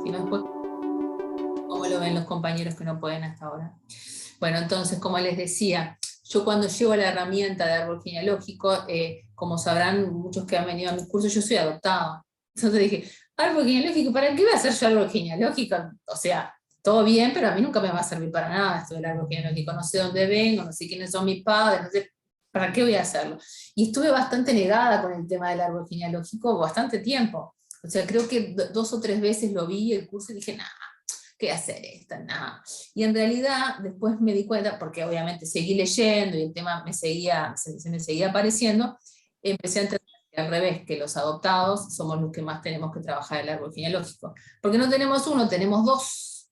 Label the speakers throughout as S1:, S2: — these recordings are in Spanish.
S1: Si no, después, ¿cómo lo ven los compañeros que no pueden hasta ahora? Bueno, entonces, como les decía, yo cuando llego a la herramienta de árbol genealógico, como sabrán muchos que han venido a mi curso, yo soy adoptada. Entonces dije, árbol genealógico, ¿para qué voy a hacer yo árbol genealógico? O sea, todo bien, pero a mí nunca me va a servir para nada esto del árbol genealógico. No sé dónde vengo, no sé quiénes son mis padres, no sé para qué voy a hacerlo. Y estuve bastante negada con el tema del árbol genealógico bastante tiempo. O sea, creo que 2 o 3 veces lo vi el curso y dije, nada, ¿qué hacer esto? Nada. Y en realidad después me di cuenta, porque obviamente seguí leyendo y el tema se me seguía apareciendo, empecé a entender que al revés, que los adoptados somos los que más tenemos que trabajar el árbol genealógico. Porque no tenemos uno, tenemos dos.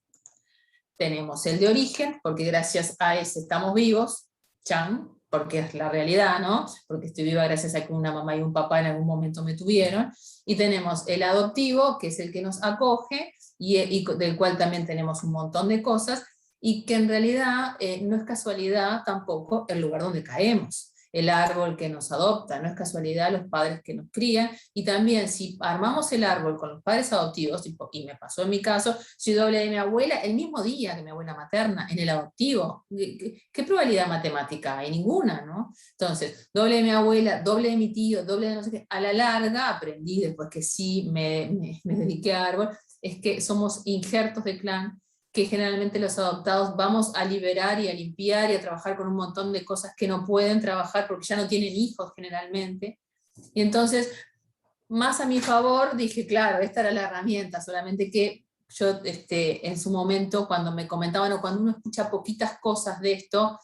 S1: Tenemos el de origen, porque gracias a ese estamos vivos, chan, porque es la realidad, ¿no? Porque estoy viva gracias a que una mamá y un papá en algún momento me tuvieron. Y tenemos el adoptivo, que es el que nos acoge, y del cual también tenemos un montón de cosas, y que en realidad no es casualidad tampoco el lugar donde caemos. El árbol que nos adopta, no es casualidad los padres que nos crían, y también si armamos el árbol con los padres adoptivos, y me pasó en mi caso, soy doble de mi abuela el mismo día que mi abuela materna, en el adoptivo. ¿Qué probabilidad matemática hay? Ninguna, ¿no? Entonces, doble de mi abuela, doble de mi tío, doble de no sé qué. A la larga aprendí, después que sí me dediqué a árbol, es que somos injertos de clan, que generalmente los adoptados vamos a liberar y a limpiar y a trabajar con un montón de cosas que no pueden trabajar porque ya no tienen hijos generalmente. Y entonces, más a mi favor, dije, claro, esta era la herramienta, solamente que yo en su momento, cuando me comentaban, o cuando uno escucha poquitas cosas de esto,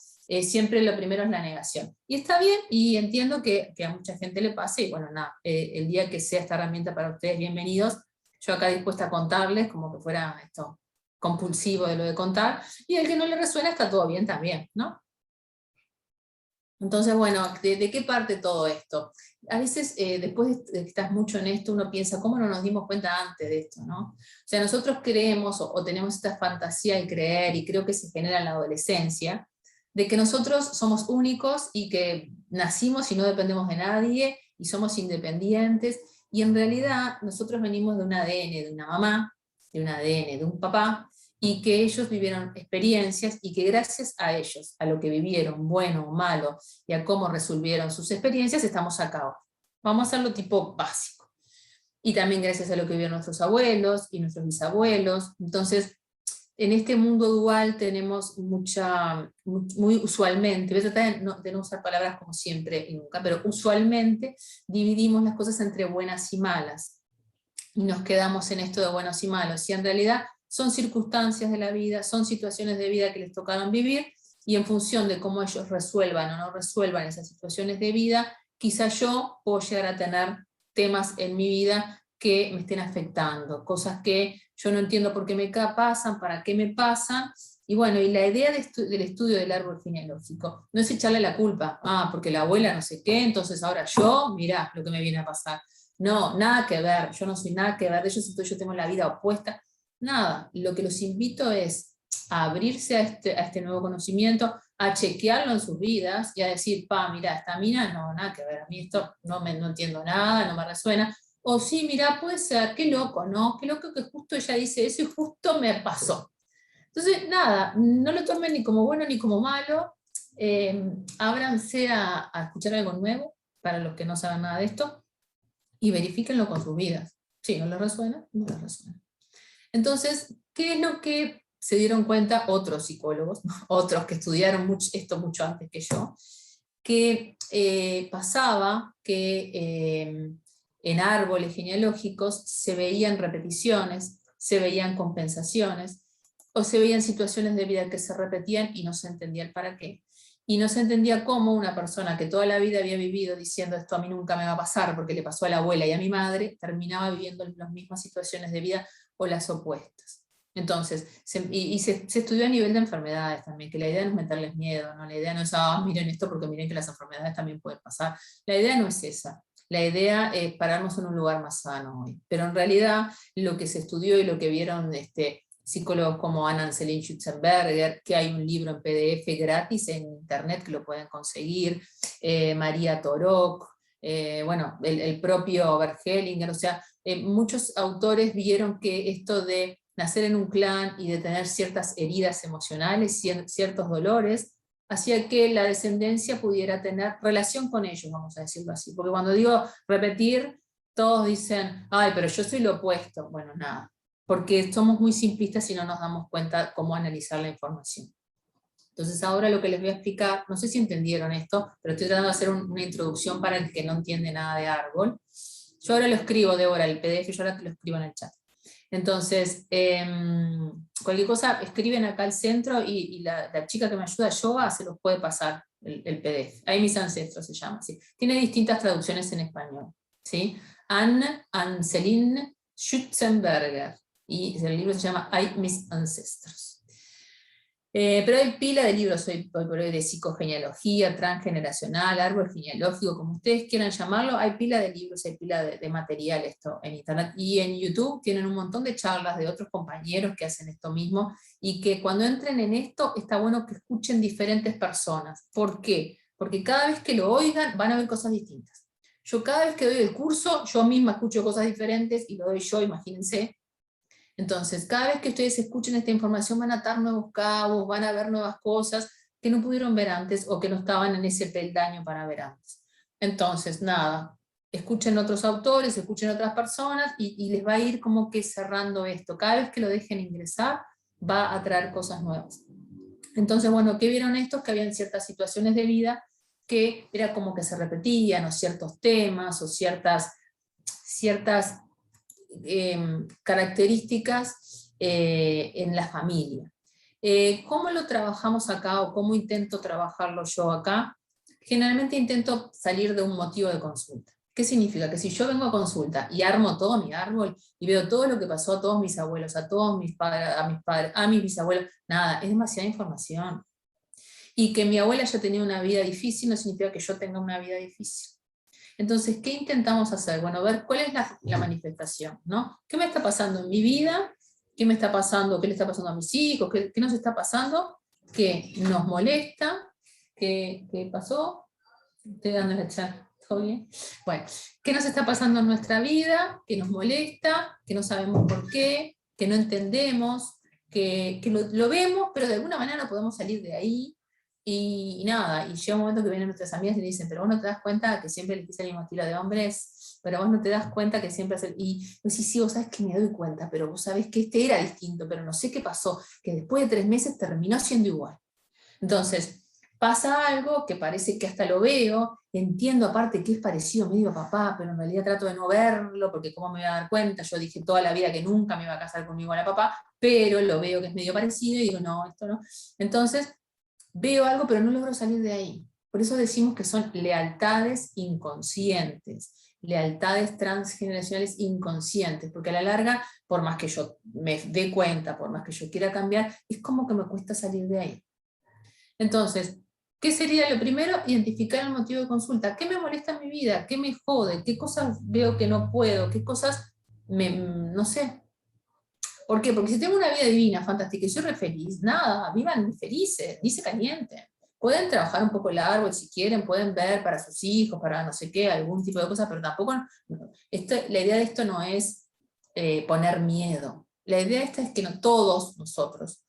S1: siempre lo primero es la negación. Y está bien, y entiendo que a mucha gente le pase, y bueno, nada, el día que sea esta herramienta para ustedes, bienvenidos, yo acá dispuesta a contarles, como que fuera esto compulsivo de lo de contar, y el que no le resuena está todo bien también, ¿no? Entonces, bueno, ¿de qué parte todo esto? A veces, después de que estás mucho en esto, uno piensa, ¿cómo no nos dimos cuenta antes de esto? ¿No? O sea, nosotros creemos o tenemos esta fantasía de creer, y creo que se genera en la adolescencia, de que nosotros somos únicos y que nacimos y no dependemos de nadie, y somos independientes, y en realidad nosotros venimos de un ADN de una mamá, de un ADN de un papá, y que ellos vivieron experiencias, y que gracias a ellos, a lo que vivieron, bueno o malo, y a cómo resolvieron sus experiencias, estamos acá. Vamos a hacerlo tipo básico. Y también gracias a lo que vivieron nuestros abuelos y nuestros bisabuelos. Entonces, en este mundo dual tenemos muy usualmente, voy a tratar de no usar palabras como siempre y nunca, pero usualmente dividimos las cosas entre buenas y malas. Y nos quedamos en esto de buenos y malos. Y en realidad son circunstancias de la vida, son situaciones de vida que les tocaron vivir, y en función de cómo ellos resuelvan o no resuelvan esas situaciones de vida, quizá yo puedo llegar a tener temas en mi vida que me estén afectando, cosas que yo no entiendo por qué me pasan, para qué me pasan. Y bueno, y la idea del estudio del árbol genealógico no es echarle la culpa, porque la abuela no sé qué, entonces ahora yo, mirá lo que me viene a pasar. No, nada que ver, yo no soy nada que ver de ellos, entonces yo tengo la vida opuesta. Nada, lo que los invito es a abrirse a este nuevo conocimiento, a chequearlo en sus vidas y a decir, mira, esta mina, no, nada que ver, a mí esto no entiendo nada, no me resuena. O sí, mira, puede ser, qué loco, ¿no? Qué loco que justo ella dice eso y justo me pasó. Entonces, nada, no lo tomen ni como bueno ni como malo, ábranse a escuchar algo nuevo para los que no saben nada de esto, y verifíquenlo con sus vidas. Si no les resuena, no les resuena. Entonces, ¿qué es lo que se dieron cuenta otros psicólogos, otros que estudiaron esto mucho antes que yo? Que pasaba que en árboles genealógicos se veían repeticiones, se veían compensaciones, o se veían situaciones de vida que se repetían y no se entendía el para qué. Y no se entendía cómo una persona que toda la vida había vivido diciendo esto a mí nunca me va a pasar porque le pasó a la abuela y a mi madre, terminaba viviendo las mismas situaciones de vida o las opuestas. Entonces, se estudió a nivel de enfermedades también, que la idea no es meterles miedo, ¿no? La idea no es, miren esto porque miren que las enfermedades también pueden pasar. La idea no es esa. La idea es pararnos en un lugar más sano hoy. Pero en realidad, lo que se estudió y lo que vieron psicólogos como Anna Anselin Schutzenberger, que hay un libro en PDF gratis en internet que lo pueden conseguir, María Torok, bueno, el propio Bert Hellinger, o sea, muchos autores vieron que esto de nacer en un clan y de tener ciertas heridas emocionales, ciertos dolores, hacía que la descendencia pudiera tener relación con ellos, vamos a decirlo así. Porque cuando digo repetir, todos dicen, ay, pero yo soy lo opuesto. Bueno, nada, porque somos muy simplistas y no nos damos cuenta cómo analizar la información. Entonces ahora lo que les voy a explicar, no sé si entendieron esto, pero estoy tratando de hacer una introducción para el que no entiende nada de árbol. Yo ahora lo escribo, Débora, el PDF, yo ahora te lo escribo en el chat. Entonces, cualquier cosa, escriben acá al centro y la chica que me ayuda, Yoga, se los puede pasar el PDF. Ahí mis ancestros se llama, ¿sí? Tiene distintas traducciones en español, ¿sí? Anne-Celine Schutzenberger, y el libro se llama Ay, mis ancestros. Pero hay pila de libros hoy por hoy de psicogenealogía, transgeneracional, árbol genealógico, como ustedes quieran llamarlo, hay pila de libros, hay pila de material esto en internet, y en YouTube tienen un montón de charlas de otros compañeros que hacen esto mismo, y que cuando entren en esto, está bueno que escuchen diferentes personas. ¿Por qué? Porque cada vez que lo oigan, van a ver cosas distintas. Yo cada vez que doy el curso, yo misma escucho cosas diferentes, y lo doy yo, imagínense. Entonces, cada vez que ustedes escuchen esta información van a atar nuevos cabos, van a ver nuevas cosas que no pudieron ver antes o que no estaban en ese peldaño para ver antes. Entonces, nada, escuchen otros autores, escuchen otras personas y les va a ir como que cerrando esto. Cada vez que lo dejen ingresar, va a traer cosas nuevas. Entonces, bueno, ¿qué vieron estos? Que habían ciertas situaciones de vida que era como que se repetían, o ciertos temas, o ciertas características en la familia. ¿Cómo lo trabajamos acá o cómo intento trabajarlo yo acá? Generalmente intento salir de un motivo de consulta. ¿Qué significa? Que si yo vengo a consulta y armo todo mi árbol y veo todo lo que pasó a todos mis abuelos, a todos mis padres, a mis bisabuelos, nada, es demasiada información. Y que mi abuela haya tenido una vida difícil no significa que yo tenga una vida difícil. Entonces, ¿qué intentamos hacer? Bueno, ver cuál es la manifestación, ¿no? ¿Qué me está pasando en mi vida? ¿Qué me está pasando? ¿Qué le está pasando a mis hijos? ¿Qué nos está pasando? ¿Qué nos molesta? ¿Qué pasó? Estoy dando el chat. ¿Todo bien? Bueno, ¿qué nos está pasando en nuestra vida? ¿Qué nos molesta? ¿Que no sabemos por qué? ¿Que no entendemos? ¿Que lo vemos, pero de alguna manera no podemos salir de ahí? Y nada, y llega un momento que vienen nuestras amigas y le dicen, pero vos no te das cuenta que siempre elegís el mismo estilo de hombres, pero vos no te das cuenta que siempre haces, y vos decís, sí, vos sabés que me doy cuenta, pero vos sabés que este era distinto, pero no sé qué pasó, que después de 3 meses terminó siendo igual. Entonces, pasa algo que parece que hasta lo veo, entiendo aparte que es parecido medio a papá, pero en realidad trato de no verlo, porque cómo me voy a dar cuenta, yo dije toda la vida que nunca me iba a casar conmigo a la papá, pero lo veo que es medio parecido y digo, no, esto no. Entonces, veo algo, pero no logro salir de ahí. Por eso decimos que son lealtades inconscientes, lealtades transgeneracionales inconscientes, porque a la larga, por más que yo me dé cuenta, por más que yo quiera cambiar, es como que me cuesta salir de ahí. Entonces, ¿qué sería lo primero? Identificar el motivo de consulta. ¿Qué me molesta en mi vida? ¿Qué me jode? ¿Qué cosas veo que no puedo? ¿Qué cosas no sé? ¿Por qué? Porque si tengo una vida divina, fantástica, y soy re feliz, nada, vivan felices, ni se calienten. Pueden trabajar un poco el árbol si quieren, pueden ver para sus hijos, para no sé qué, algún tipo de cosas, pero tampoco, la idea de esto no es poner miedo. La idea esta es que no, todos nosotros,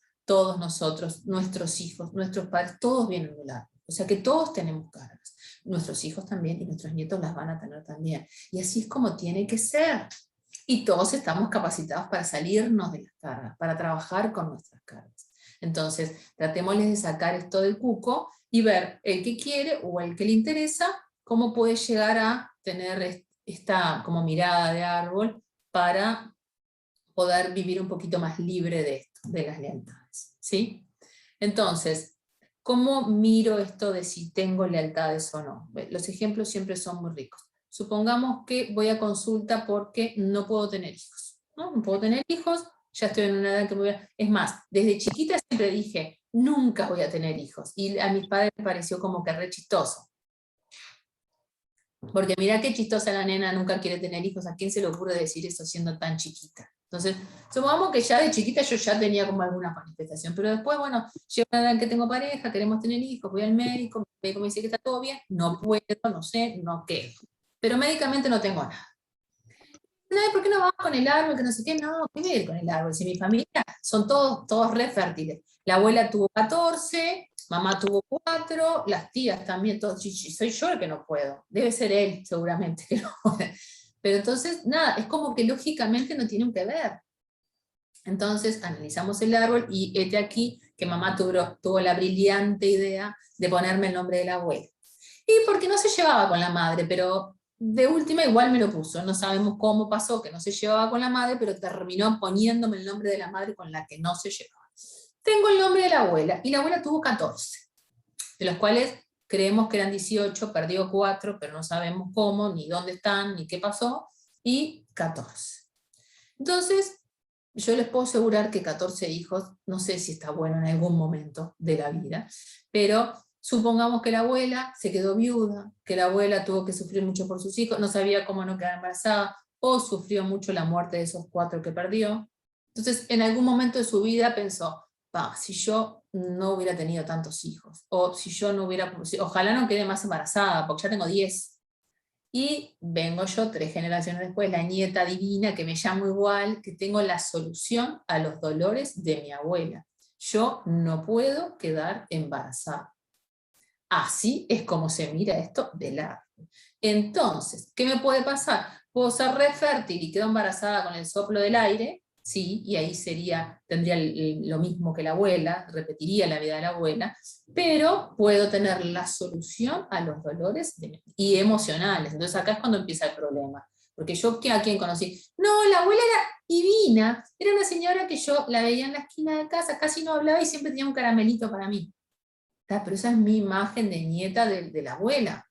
S1: nuestros hijos, nuestros padres, todos vienen del árbol. O sea que todos tenemos cargas. Nuestros hijos también y nuestros nietos las van a tener también. Y así es como tiene que ser. Y todos estamos capacitados para salirnos de las cargas, para trabajar con nuestras cargas. Entonces, tratémosles de sacar esto del cuco y ver el que quiere o el que le interesa, cómo puede llegar a tener esta como mirada de árbol para poder vivir un poquito más libre de esto, de las lealtades. ¿Sí? Entonces, ¿cómo miro esto de si tengo lealtades o no? Los ejemplos siempre son muy ricos. Supongamos que voy a consulta porque no puedo tener hijos. No puedo tener hijos, ya estoy en una edad que me voy a... Es más, desde chiquita siempre dije, nunca voy a tener hijos. Y a mis padres me pareció como que re chistoso. Porque mirá qué chistosa la nena, nunca quiere tener hijos. ¿A quién se le ocurre decir eso siendo tan chiquita? Entonces, supongamos que ya de chiquita yo ya tenía como alguna manifestación, pero después, bueno, llega una edad en que tengo pareja, queremos tener hijos, voy al médico, el médico me dice que está todo bien, no puedo, no sé, no quedo. pero médicamente no tengo nada. No, ¿por qué no vas con el árbol? Que no sé qué, no, ¿qué voy a ir con el árbol? Si mi familia son todos re fértiles. La abuela tuvo 14, mamá tuvo 4, las tías también, todos, soy yo el que no puedo. Debe ser él, seguramente, que no puede. Pero entonces, nada, es como que lógicamente no tienen que ver. Entonces analizamos el árbol y este aquí que mamá tuvo la brillante idea de ponerme el nombre de la abuela. Y porque no se llevaba con la madre, pero de última igual me lo puso. No sabemos cómo pasó que no se llevaba con la madre, pero terminó poniéndome el nombre de la madre con la que no se llevaba. Tengo el nombre de la abuela, y la abuela tuvo 14, de los cuales creemos que eran 18, perdió 4, pero no sabemos cómo, ni dónde están, ni qué pasó, y 14. Entonces, yo les puedo asegurar que 14 hijos, no sé si está bueno en algún momento de la vida, pero supongamos que la abuela se quedó viuda, que la abuela tuvo que sufrir mucho por sus hijos, no sabía cómo no quedar embarazada, o sufrió mucho la muerte de esos 4 que perdió. Entonces, en algún momento de su vida pensó, si yo no hubiera tenido tantos hijos, o si yo no hubiera, ojalá no quede más embarazada, porque ya tengo 10. Y vengo yo 3 generaciones después, la nieta divina, que me llamo igual, que tengo la solución a los dolores de mi abuela. Yo no puedo quedar embarazada. Así es como se mira esto de lado. Entonces, ¿qué me puede pasar? Puedo ser re fértil y quedo embarazada con el soplo del aire, sí, y ahí tendría lo mismo que la abuela, repetiría la vida de la abuela, pero puedo tener la solución a los dolores y emocionales. Entonces acá es cuando empieza el problema. Porque yo, ¿a quién conocí? No, la abuela era divina, era una señora que yo la veía en la esquina de casa, casi no hablaba y siempre tenía un caramelito para mí. Pero esa es mi imagen de nieta de la abuela.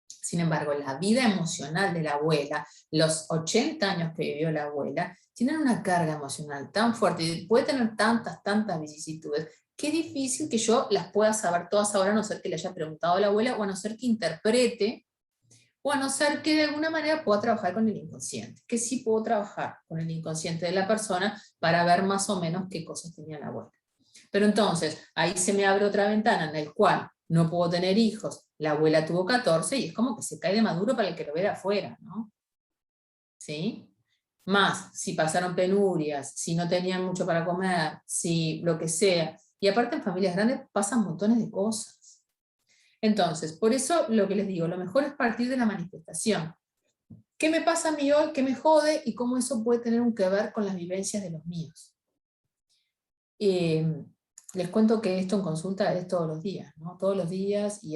S1: Sin embargo, la vida emocional de la abuela, los 80 años que vivió la abuela, tienen una carga emocional tan fuerte y puede tener tantas vicisitudes, que es difícil que yo las pueda saber todas ahora, a no ser que le haya preguntado a la abuela, o a no ser que interprete, o a no ser que de alguna manera pueda trabajar con el inconsciente, que sí puedo trabajar con el inconsciente de la persona para ver más o menos qué cosas tenía la abuela. Pero entonces, ahí se me abre otra ventana en la cual no puedo tener hijos, la abuela tuvo 14 y es como que se cae de maduro para el que lo ve de afuera, ¿no? ¿Sí? Más, si pasaron penurias, si no tenían mucho para comer, si lo que sea. Y aparte en familias grandes pasan montones de cosas. Entonces, por eso lo que les digo, lo mejor es partir de la manifestación. ¿Qué me pasa a mí hoy? ¿Qué me jode? Y cómo eso puede tener un que ver con las vivencias de los míos. Les cuento que esto en consulta es todos los días, ¿no? Todos los días, y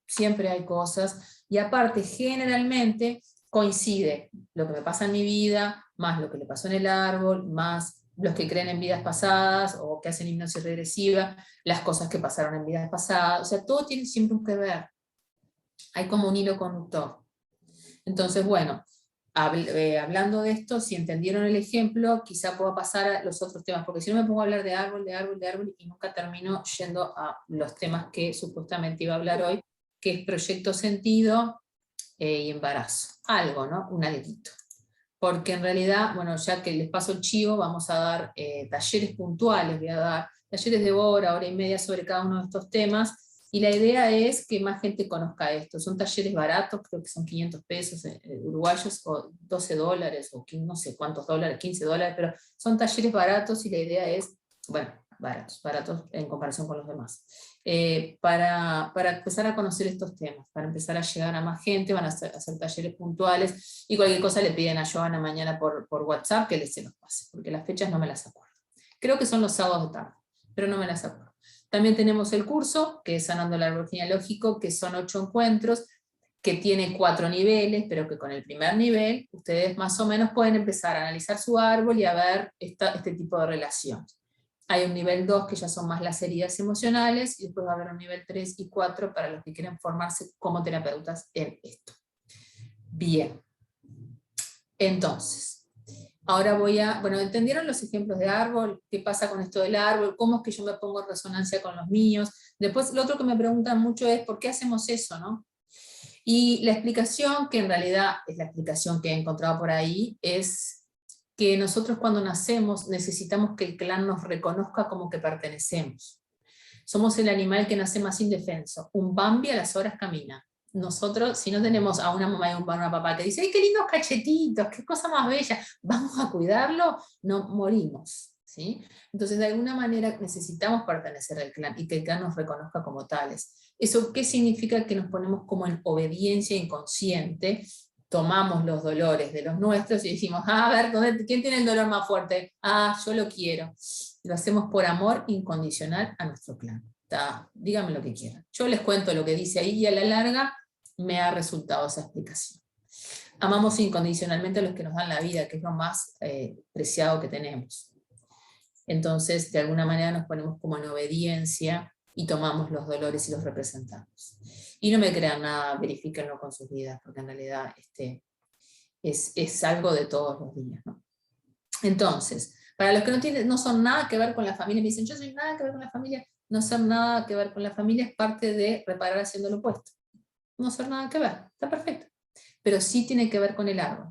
S1: siempre hay cosas, y aparte generalmente coincide lo que me pasa en mi vida, más lo que le pasó en el árbol, más los que creen en vidas pasadas, o que hacen hipnosis regresiva, las cosas que pasaron en vidas pasadas, o sea, todo tiene siempre un que ver, hay como un hilo conductor. Entonces, bueno, hablando de esto, si entendieron el ejemplo, quizá pueda pasar a los otros temas, porque si no me pongo a hablar de árbol, y nunca termino yendo a los temas que supuestamente iba a hablar hoy, que es proyecto sentido y embarazo. Algo, ¿no? Un alguito. Porque en realidad, bueno, ya que les paso el chivo, vamos a dar talleres puntuales, voy a dar talleres de hora y media sobre cada uno de estos temas, y la idea es que más gente conozca esto. Son talleres baratos, creo que son 500 pesos uruguayos, o 12 dólares, o no sé cuántos dólares, 15 dólares, pero son talleres baratos y la idea es, bueno, baratos en comparación con los demás. Para empezar a conocer estos temas, para empezar a llegar a más gente, van a hacer talleres puntuales, y cualquier cosa le piden a Joana mañana por WhatsApp que se los pase, porque las fechas no me las acuerdo. Creo que son los sábados de tarde, pero no me las acuerdo. También tenemos el curso, que es Sanando el Árbol Genealógico, que son 8 encuentros, que tiene 4 niveles, pero que con el primer nivel ustedes más o menos pueden empezar a analizar su árbol y a ver este tipo de relaciones. Hay un nivel 2 que ya son más las heridas emocionales, y después va a haber un nivel 3 y 4 para los que quieren formarse como terapeutas en esto. Bien. Entonces, ahora bueno, ¿entendieron los ejemplos de árbol? ¿Qué pasa con esto del árbol? ¿Cómo es que yo me pongo en resonancia con los míos? Después, lo otro que me preguntan mucho es, ¿por qué hacemos eso, no? Y la explicación, que en realidad es la explicación que he encontrado por ahí, es que nosotros cuando nacemos necesitamos que el clan nos reconozca como que pertenecemos. Somos el animal que nace más indefenso. Un Bambi a las horas camina. nosotros, si no tenemos a una mamá y a una papá que dice, ¡ay, qué lindos cachetitos, qué cosa más bella! Vamos a cuidarlo, no morimos, ¿sí? Entonces, de alguna manera necesitamos pertenecer al clan y que el clan nos reconozca como tales. ¿Eso qué significa? Que nos ponemos como en obediencia inconsciente, tomamos los dolores de los nuestros y decimos, a ver, ¿quién tiene el dolor más fuerte? Ah, yo lo quiero. Lo hacemos por amor incondicional a nuestro clan. Díganme lo que quieran. Yo les cuento lo que dice ahí y a la larga me ha resultado esa explicación. Amamos incondicionalmente a los que nos dan la vida, que es lo más preciado que tenemos. Entonces, de alguna manera nos ponemos como en obediencia y tomamos los dolores y los representamos. Y no me crean nada, verifíquenlo con sus vidas, porque en realidad es algo de todos los días, ¿no? Entonces, para los que no son nada que ver con la familia, me dicen, yo soy nada que ver con la familia, no ser nada que ver con la familia es parte de reparar haciendo lo opuesto. No ser nada que ver, está perfecto. Pero sí tiene que ver con el árbol.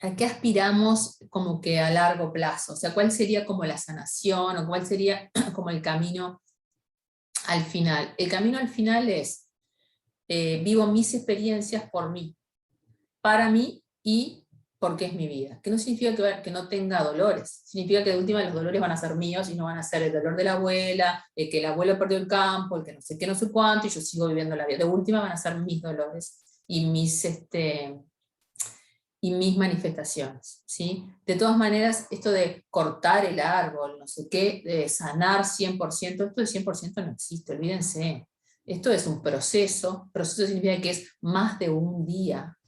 S1: ¿A qué aspiramos como que a largo plazo? O sea, ¿cuál sería como la sanación o cuál sería como el camino al final? El camino al final es, vivo mis experiencias por mí, para mí y porque es mi vida. Que no significa que no tenga dolores, significa que de última los dolores van a ser míos y no van a ser el dolor de la abuela, el que el abuelo perdió el campo, el que no sé qué, no sé cuánto, y yo sigo viviendo la vida. De última van a ser mis dolores y mis manifestaciones, ¿sí? De todas maneras, esto de cortar el árbol, no sé qué, de sanar 100%, esto de 100% no existe, olvídense. Esto es un proceso significa que es más de un día,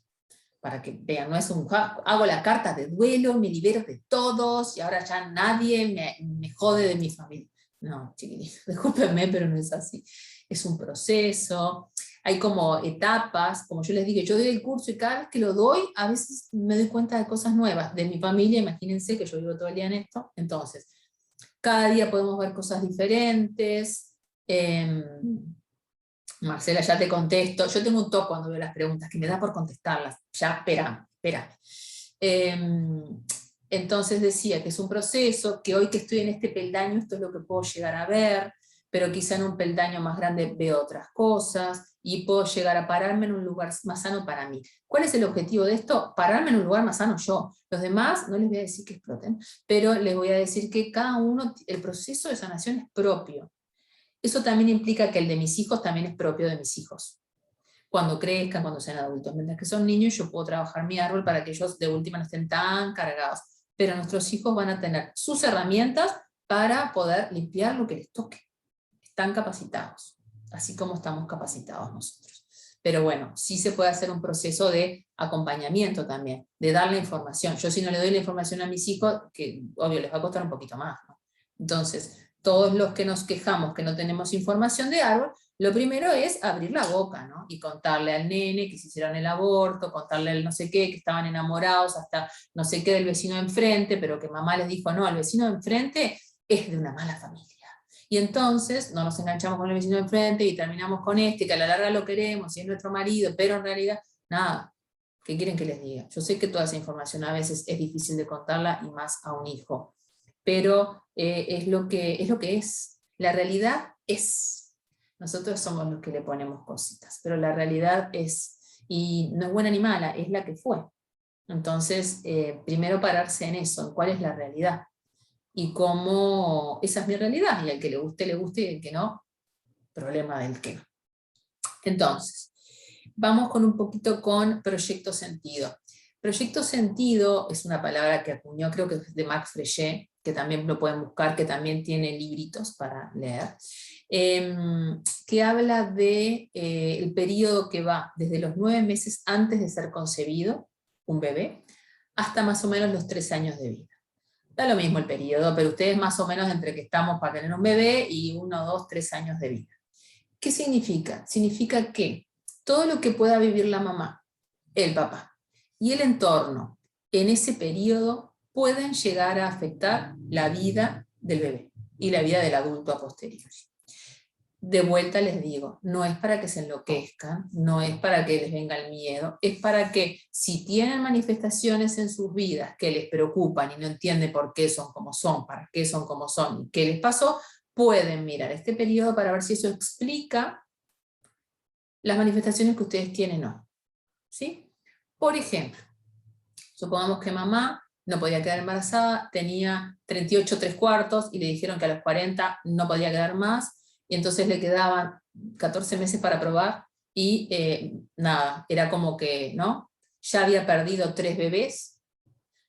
S1: para que vean, no es hago la carta de duelo, me libero de todos, y ahora ya nadie me jode de mi familia. No, chiquilitos, discúlpenme, pero no es así. Es un proceso, hay como etapas, como yo les digo, yo doy el curso y cada vez que lo doy, a veces me doy cuenta de cosas nuevas, de mi familia, imagínense que yo vivo todo el día en esto, entonces, cada día podemos ver cosas diferentes. Marcela, ya te contesto. Yo tengo un toque cuando veo las preguntas, que me da por contestarlas. Ya, espera. Entonces decía que es un proceso, que hoy que estoy en este peldaño, esto es lo que puedo llegar a ver, pero quizá en un peldaño más grande veo otras cosas, y puedo llegar a pararme en un lugar más sano para mí. ¿Cuál es el objetivo de esto? Pararme en un lugar más sano yo. Los demás, no les voy a decir que exploten, pero les voy a decir que cada uno, el proceso de sanación es propio. Eso también implica que el de mis hijos también es propio de mis hijos. Cuando crezcan, cuando sean adultos. Mientras que son niños, yo puedo trabajar mi árbol para que ellos de última no estén tan cargados. Pero nuestros hijos van a tener sus herramientas para poder limpiar lo que les toque. Están capacitados, así como estamos capacitados nosotros. Pero bueno, sí se puede hacer un proceso de acompañamiento también, de darle información. Yo si no le doy la información a mis hijos, que obvio les va a costar un poquito más, ¿no? Entonces, todos los que nos quejamos que no tenemos información de árbol, lo primero es abrir la boca, ¿no? Y contarle al nene que se hicieron el aborto, contarle al no sé qué, que estaban enamorados, hasta no sé qué del vecino de enfrente, pero que mamá les dijo, no, el vecino de enfrente es de una mala familia. Y entonces no nos enganchamos con el vecino de enfrente y terminamos con este, que a la larga lo queremos y es nuestro marido, pero en realidad, nada, ¿qué quieren que les diga? Yo sé que toda esa información a veces es difícil de contarla y más a un hijo, pero es lo que es. La realidad es. Nosotros somos los que le ponemos cositas, pero la realidad es, y no es buena ni mala, es la que fue. Entonces, primero pararse en eso, en cuál es la realidad. Y cómo esa es mi realidad, y al que le guste, y al que no, problema del que no. Entonces, vamos con un poquito con proyecto sentido. Proyecto sentido es una palabra que acuñó, creo que es de Max Freyé, que también lo pueden buscar, que también tiene libritos para leer, que habla de el periodo que va desde los 9 meses antes de ser concebido, un bebé, hasta más o menos los 3 años de vida. Da lo mismo el periodo, pero ustedes más o menos entre que estamos para tener un bebé y 1, 2, 3 años de vida. ¿Qué significa? Significa que todo lo que pueda vivir la mamá, el papá y el entorno en ese periodo pueden llegar a afectar la vida del bebé y la vida del adulto a posteriori. De vuelta les digo, no es para que se enloquezcan, no es para que les venga el miedo, es para que si tienen manifestaciones en sus vidas que les preocupan y no entienden por qué son como son, para qué son como son y qué les pasó, pueden mirar este periodo para ver si eso explica las manifestaciones que ustedes tienen hoy. ¿Sí? Por ejemplo, supongamos que mamá no podía quedar embarazada, tenía 38 3/4 y le dijeron que a los 40 no podía quedar más, y entonces le quedaban 14 meses para probar, y nada, era como que, ¿no? Ya había perdido 3 bebés,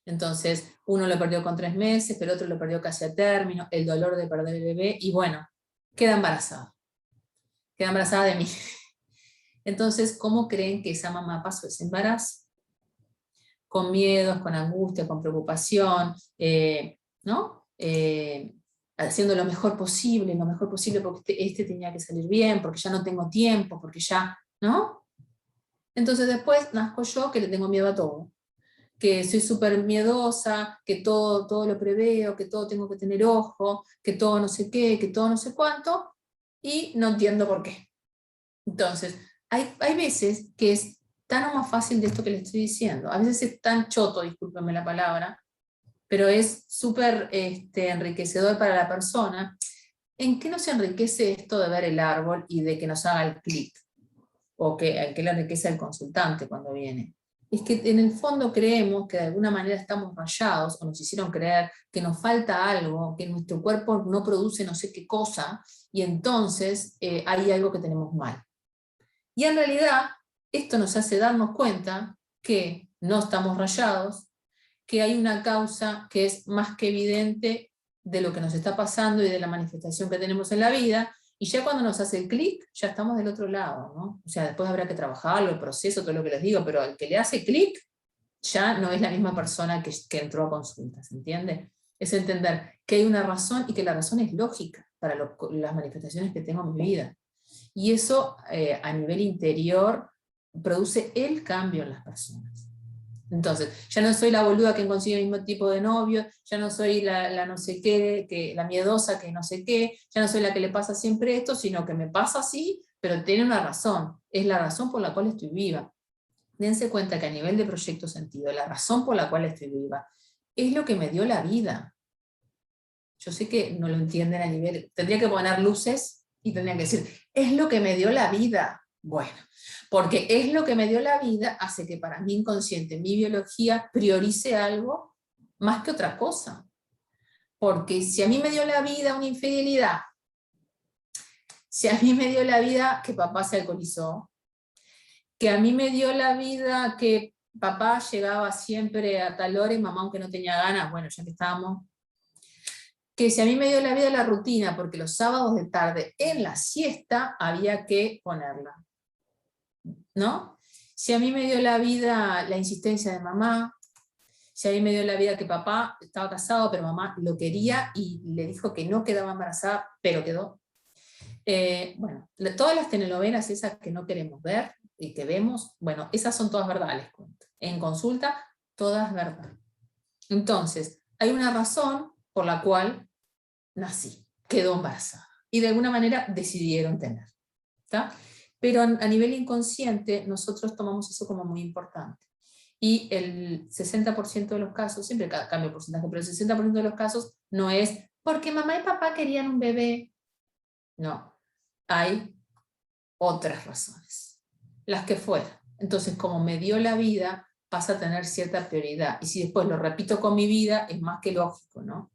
S1: entonces uno lo perdió con 3 meses, pero otro lo perdió casi a término, el dolor de perder el bebé, y bueno, queda embarazada de mí. Entonces, ¿cómo creen que esa mamá pasó ese embarazo? Con miedos, con angustia, con preocupación, ¿no? Haciendo lo mejor posible porque este tenía que salir bien, porque ya no tengo tiempo, porque ya, ¿no? Entonces después nazco yo, que le tengo miedo a todo, que soy súper miedosa, que todo lo preveo, que todo tengo que tener ojo, que todo no sé qué, que todo no sé cuánto, y no entiendo por qué. Entonces, hay veces que es tan o más fácil de esto que les estoy diciendo. A veces es tan choto, discúlpenme la palabra, pero es súper enriquecedor para la persona. ¿En qué nos enriquece esto de ver el árbol y de que nos haga el clic? ¿O en qué le enriquece al consultante cuando viene? Es que en el fondo creemos que de alguna manera estamos rayados, o nos hicieron creer que nos falta algo, que nuestro cuerpo no produce no sé qué cosa, y entonces hay algo que tenemos mal. Y en realidad, esto nos hace darnos cuenta que no estamos rayados, que hay una causa que es más que evidente de lo que nos está pasando y de la manifestación que tenemos en la vida, y ya cuando nos hace el clic, ya estamos del otro lado, ¿no? O sea, después habrá que trabajarlo, el proceso, todo lo que les digo, pero el que le hace clic ya no es la misma persona que entró a consulta, ¿se entiende? Es entender que hay una razón y que la razón es lógica para las manifestaciones que tengo en mi vida. Y eso a nivel interior produce el cambio en las personas. Entonces, ya no soy la boluda que consigue el mismo tipo de novio, ya no soy la no sé qué, la miedosa que no sé qué, ya no soy la que le pasa siempre esto, sino que me pasa así, pero tiene una razón, es la razón por la cual estoy viva. Dense cuenta que a nivel de proyecto sentido, la razón por la cual estoy viva es lo que me dio la vida. Yo sé que no lo entienden a nivel, tendría que poner luces y tendría que decir, es lo que me dio la vida. Bueno, porque es lo que me dio la vida hace que para mi inconsciente, mi biología, priorice algo más que otra cosa. Porque si a mí me dio la vida una infidelidad, si a mí me dio la vida que papá se alcoholizó, que a mí me dio la vida que papá llegaba siempre a tal hora y mamá aunque no tenía ganas, bueno, ya que estábamos, que si a mí me dio la vida la rutina, porque los sábados de tarde en la siesta había que ponerla, ¿no? Si a mí me dio la vida la insistencia de mamá, si a mí me dio la vida que papá estaba casado, pero mamá lo quería y le dijo que no quedaba embarazada, pero quedó. Bueno, todas las telenovelas esas que no queremos ver y que vemos, bueno, esas son todas verdad, les cuento. En consulta, todas verdad. Entonces, hay una razón por la cual nací, quedó embarazada. Y de alguna manera decidieron tener. ¿Está? Pero a nivel inconsciente nosotros tomamos eso como muy importante. Y el 60% de los casos, siempre cambia el porcentaje, pero el 60% de los casos no es porque mamá y papá querían un bebé. No, hay otras razones, las que fueran. Entonces, como me dio la vida, pasa a tener cierta prioridad. Y si después lo repito con mi vida, es más que lógico, ¿no?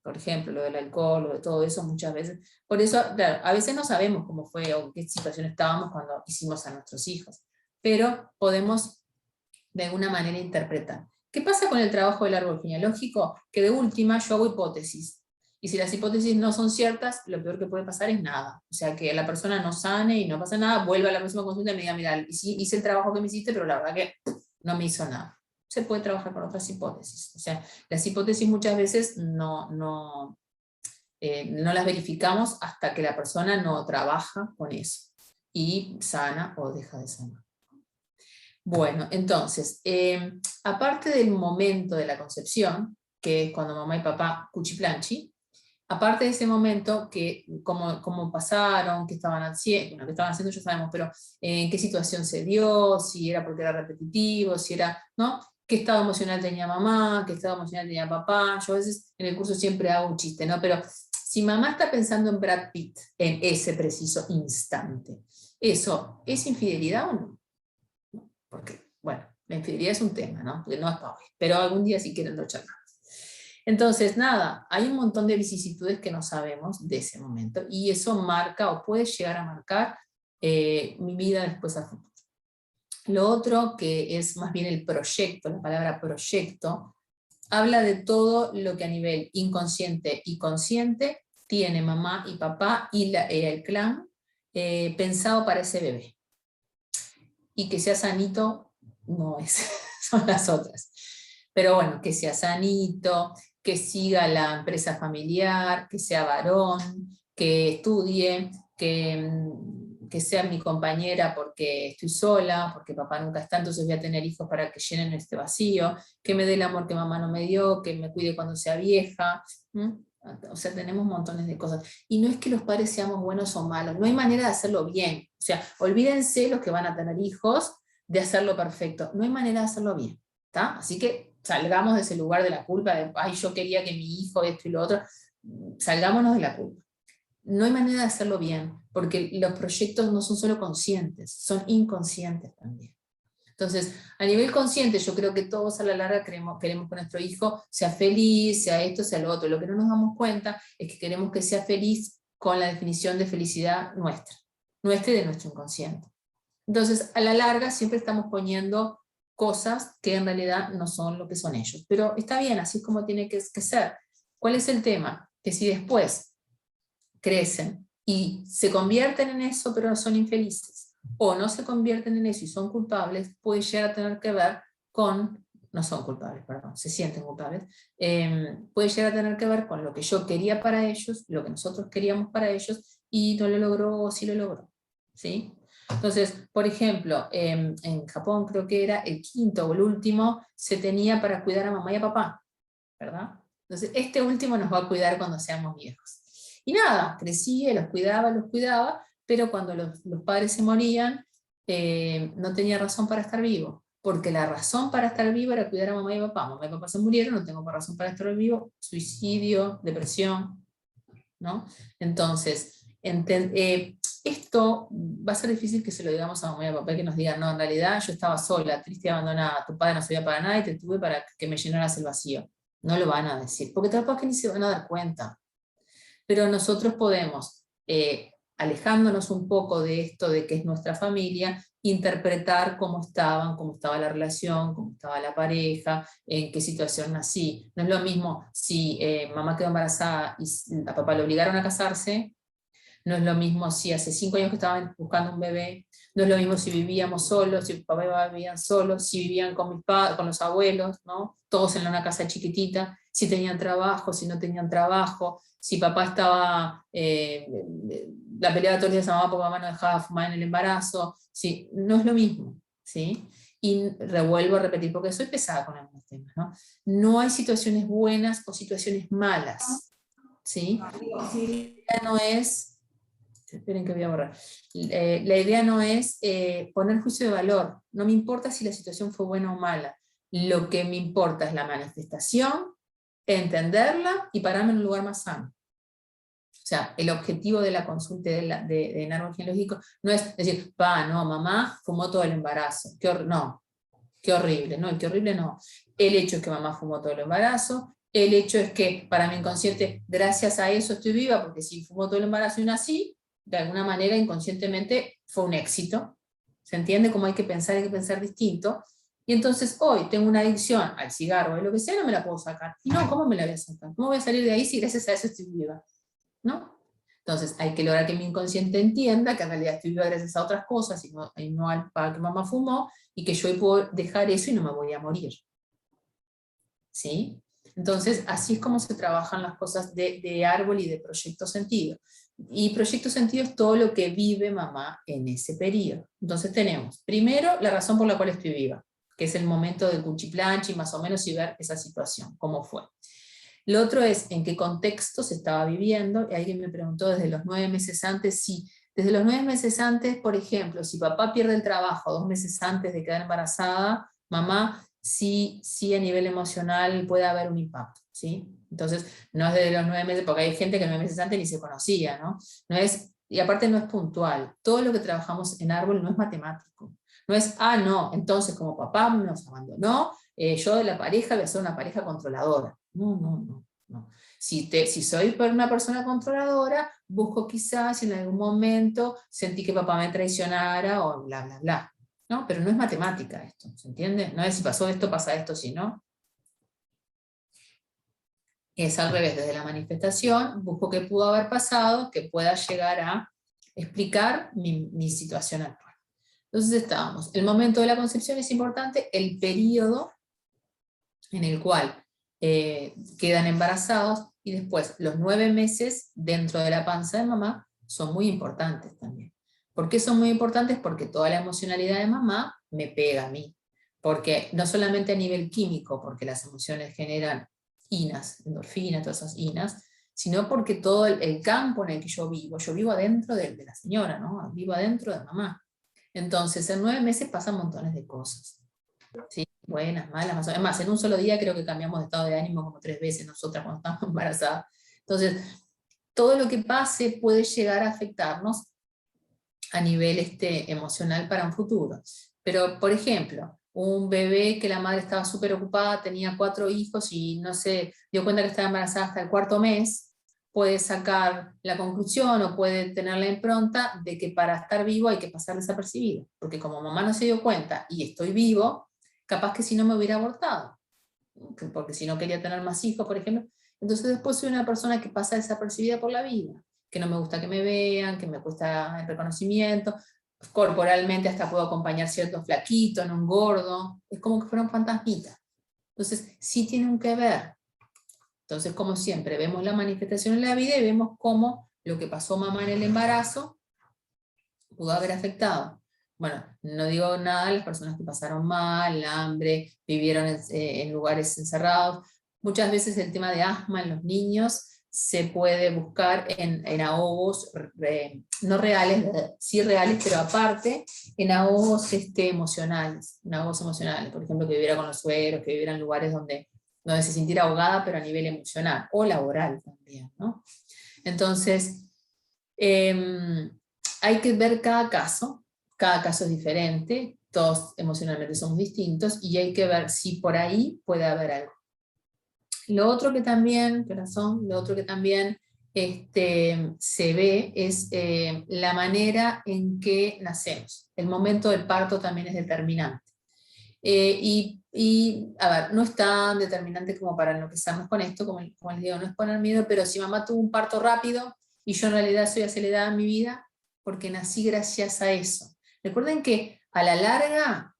S1: Por ejemplo, lo del alcohol, lo de todo eso muchas veces. Por eso, claro, a veces no sabemos cómo fue o en qué situación estábamos cuando hicimos a nuestros hijos, pero podemos de alguna manera interpretar. ¿Qué pasa con el trabajo del árbol genealógico? Que de última yo hago hipótesis. Y si las hipótesis no son ciertas, lo peor que puede pasar es nada. O sea, que la persona no sane y no pasa nada, vuelva a la próxima consulta y me diga, mira, hice el trabajo que me hiciste, pero la verdad que no me hizo nada. Se puede trabajar con otras hipótesis. O sea, las hipótesis muchas veces no las verificamos hasta que la persona no trabaja con eso y sana o deja de sanar. Bueno, entonces, aparte del momento de la concepción, que es cuando mamá y papá cuchiplanchi, aparte de ese momento, que cómo pasaron, qué estaban haciendo, bueno, qué estaban haciendo ya sabemos, pero en qué situación se dio, si era porque era repetitivo, si era, ¿no? ¿Qué estado emocional tenía mamá? ¿Qué estado emocional tenía papá? Yo a veces en el curso siempre hago un chiste, ¿no? Pero si mamá está pensando en Brad Pitt en ese preciso instante, ¿Eso es infidelidad o no? Porque, bueno, la infidelidad es un tema, ¿no? Porque no es para hoy, pero algún día si quieren lo charlamos. Entonces, nada, hay un montón de vicisitudes que no sabemos de ese momento, y eso marca o puede llegar a marcar mi vida después a futuro. Lo otro, que es más bien el proyecto, la palabra proyecto, habla de todo lo que a nivel inconsciente y consciente tiene mamá y papá y el clan pensado para ese bebé. Y que sea sanito no es, son las otras. Pero bueno, que sea sanito, que siga la empresa familiar, que sea varón, que estudie, que sea mi compañera porque estoy sola, porque papá nunca está, entonces voy a tener hijos para que llenen este vacío, que me dé el amor que mamá no me dio, que me cuide cuando sea vieja. O sea, tenemos montones de cosas. Y no es que los padres seamos buenos o malos, no hay manera de hacerlo bien. O sea, olvídense los que van a tener hijos de hacerlo perfecto. No hay manera de hacerlo bien, ¿está? Así que salgamos de ese lugar de la culpa, de, ay, yo quería que mi hijo esto y lo otro. Salgámonos de la culpa. No hay manera de hacerlo bien, porque los proyectos no son solo conscientes, son inconscientes también. Entonces, a nivel consciente, yo creo que todos a la larga queremos que nuestro hijo sea feliz, sea esto, sea lo otro. Lo que no nos damos cuenta es que queremos que sea feliz con la definición de felicidad nuestra y de nuestro inconsciente. Entonces, a la larga siempre estamos poniendo cosas que en realidad no son lo que son ellos. Pero está bien, así es como tiene que ser. ¿Cuál es el tema? Que si después crecen y se convierten en eso, pero no son infelices, o no se convierten en eso y son culpables, puede llegar a tener que ver con, no son culpables, perdón, se sienten culpables, puede llegar a tener que ver con lo que yo quería para ellos, lo que nosotros queríamos para ellos, y no lo logró o sí lo logró, ¿sí? Entonces, por ejemplo, en Japón creo que era el quinto o el último, se tenía para cuidar a mamá y a papá, ¿verdad? Entonces, este último nos va a cuidar cuando seamos viejos. Y nada, crecía, los cuidaba, pero cuando los padres se morían, no tenía razón para estar vivo, porque la razón para estar vivo era cuidar a mamá y papá. Mamá y papá se murieron, no tengo razón para estar vivo, suicidio, depresión, ¿no? Entonces, esto va a ser difícil que se lo digamos a mamá y a papá, que nos digan, no, en realidad yo estaba sola, triste y abandonada, tu padre no servía para nada y te tuve para que me llenaras el vacío. No lo van a decir, porque tampoco es que ni se van a dar cuenta. Pero nosotros podemos, alejándonos un poco de esto de que es nuestra familia, interpretar cómo estaba la relación, cómo estaba la pareja, en qué situación nací. No es lo mismo si mamá quedó embarazada y a papá le obligaron a casarse, no es lo mismo si hace 5 años que estaban buscando un bebé, no es lo mismo si vivíamos solos, si papá y mamá vivían solos, si vivían con mis padres, con los abuelos, ¿no? Todos en una casa chiquitita, si tenían trabajo, si no tenían trabajo, si papá estaba, la peleaba todos los días a mamá porque mamá no dejaba fumar en el embarazo, ¿sí? No es lo mismo, ¿sí? Y revuelvo a repetir, porque soy pesada con algunos temas, ¿no? No hay situaciones buenas o situaciones malas, ¿sí? No es, esperen que voy a borrar, la idea no es poner juicio de valor, no me importa si la situación fue buena o mala, lo que me importa es la manifestación, entenderla y pararme en un lugar más sano. O sea, el objetivo de la consulta de árbol genealógico no es decir, no, mamá fumó todo el embarazo, no, qué horrible, no, qué horrible no. El hecho es que mamá fumó todo el embarazo, el hecho es que para mi inconsciente, gracias a eso estoy viva, porque si fumó todo el embarazo y nací, de alguna manera inconscientemente fue un éxito. ¿Se entiende cómo hay que pensar distinto? Y entonces hoy tengo una adicción al cigarro, o lo que sea, no me la puedo sacar. Y no, ¿cómo me la voy a sacar? ¿Cómo voy a salir de ahí si gracias a eso estoy viva? ¿No? Entonces hay que lograr que mi inconsciente entienda que en realidad estoy viva gracias a otras cosas y no al para que mamá fumó, y que yo hoy puedo dejar eso y no me voy a morir. ¿Sí? Entonces así es como se trabajan las cosas de árbol y de proyecto sentido. Y proyecto sentido es todo lo que vive mamá en ese periodo. Entonces tenemos, primero, la razón por la cual estoy viva, que es el momento del cuchiplanchi, más o menos, y ver esa situación, cómo fue. Lo otro es en qué contexto se estaba viviendo, y alguien me preguntó desde los 9 meses antes, sí, desde los 9 meses antes, por ejemplo, si papá pierde el trabajo 2 meses antes de quedar embarazada, mamá, sí a nivel emocional puede haber un impacto, ¿sí? Entonces, no es desde los 9 meses, porque hay gente que 9 meses antes ni se conocía, ¿no? No es y aparte no es puntual. Todo lo que trabajamos en árbol no es matemático. No es, no, entonces como papá nos abandonó, yo de la pareja voy a ser una pareja controladora. No. Si soy una persona controladora, busco quizás si en algún momento sentí que papá me traicionara o bla, bla, bla. ¿No? Pero no es matemática esto, ¿se entiende? No es si pasó esto, pasa esto, si no. Es al revés, desde la manifestación busco qué pudo haber pasado, que pueda llegar a explicar mi situación actual. Entonces estábamos, el momento de la concepción es importante, el periodo en el cual quedan embarazados, y después los 9 meses dentro de la panza de mamá son muy importantes también. ¿Por qué son muy importantes? Porque toda la emocionalidad de mamá me pega a mí. Porque no solamente a nivel químico, porque las emociones generan inas, endorfinas, todas esas inas, sino porque todo el campo en el que yo vivo adentro de la señora, ¿no? Vivo adentro de mamá. Entonces, en 9 meses pasan montones de cosas. ¿Sí? Buenas, malas, más o menos. Es más, en un solo día creo que cambiamos de estado de ánimo como 3 veces nosotras cuando estamos embarazadas. Entonces, todo lo que pase puede llegar a afectarnos a nivel emocional para un futuro. Pero, por ejemplo, un bebé que la madre estaba súper ocupada, tenía 4 hijos y no se dio cuenta que estaba embarazada hasta el 4.º mes, puede sacar la conclusión o puede tener la impronta de que para estar vivo hay que pasar desapercibido. Porque como mamá no se dio cuenta y estoy vivo, capaz que si no me hubiera abortado. Porque si no quería tener más hijos, por ejemplo. Entonces después soy una persona que pasa desapercibida por la vida, que no me gusta que me vean, que me cuesta el reconocimiento, corporalmente hasta puedo acompañar ciertos flaquitos, no un gordo, es como que fueron fantasmitas. Entonces sí tienen que ver. Entonces, como siempre, vemos la manifestación en la vida y vemos cómo lo que pasó mamá en el embarazo pudo haber afectado. Bueno, no digo nada de las personas que pasaron mal, hambre, vivieron en lugares encerrados. Muchas veces el tema de asma en los niños se puede buscar en ahogos, no reales, sí reales, pero aparte, en ahogos emocionales. En ahogos emocionales, por ejemplo, que viviera con los suegros, que viviera en lugares donde se sintiera ahogada, pero a nivel emocional, o laboral también, ¿no? Entonces, hay que ver cada caso es diferente, todos emocionalmente somos distintos, y hay que ver si por ahí puede haber algo. Lo otro que también, se ve es la manera en que nacemos. El momento del parto también es determinante. A ver, no es tan determinante como para enloquecernos con esto, como les digo, no es poner miedo, pero si mamá tuvo un parto rápido y yo en realidad soy acelerada en mi vida, porque nací gracias a eso. Recuerden que a la larga,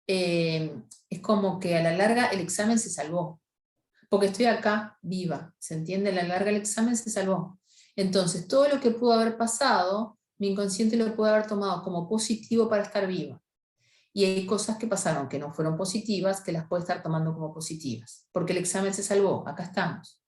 S1: es como que a la larga el examen se salvó, porque estoy acá viva, ¿se entiende? A la larga el examen se salvó. Entonces, todo lo que pudo haber pasado, mi inconsciente lo puede haber tomado como positivo para estar viva. Y hay cosas que pasaron que no fueron positivas, que las puede estar tomando como positivas, porque el examen se salvó, acá estamos,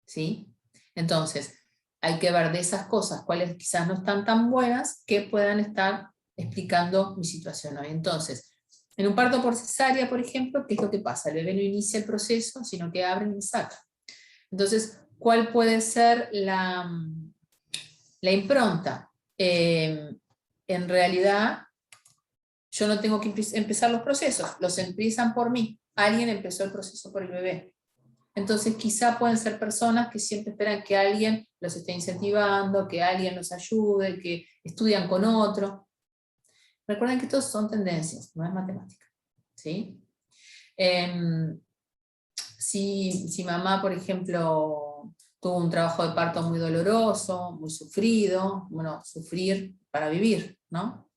S1: ¿sí? Entonces, hay que ver de esas cosas, cuáles quizás no están tan buenas, que puedan estar explicando mi situación hoy. Entonces, en un parto por cesárea, por ejemplo, ¿qué es lo que pasa? El bebé no inicia el proceso, sino que abre y saca. Entonces, ¿cuál puede ser la impronta? En realidad, yo no tengo que empezar los procesos, los empiezan por mí. Alguien empezó el proceso por el bebé. Entonces quizá pueden ser personas que siempre esperan que alguien los esté incentivando, que alguien los ayude, que estudian con otro. Recuerden que estos son tendencias, no es matemática. ¿Sí? Si mamá, por ejemplo, tuvo un trabajo de parto muy doloroso, muy sufrido, bueno, sufrir para vivir, ¿no?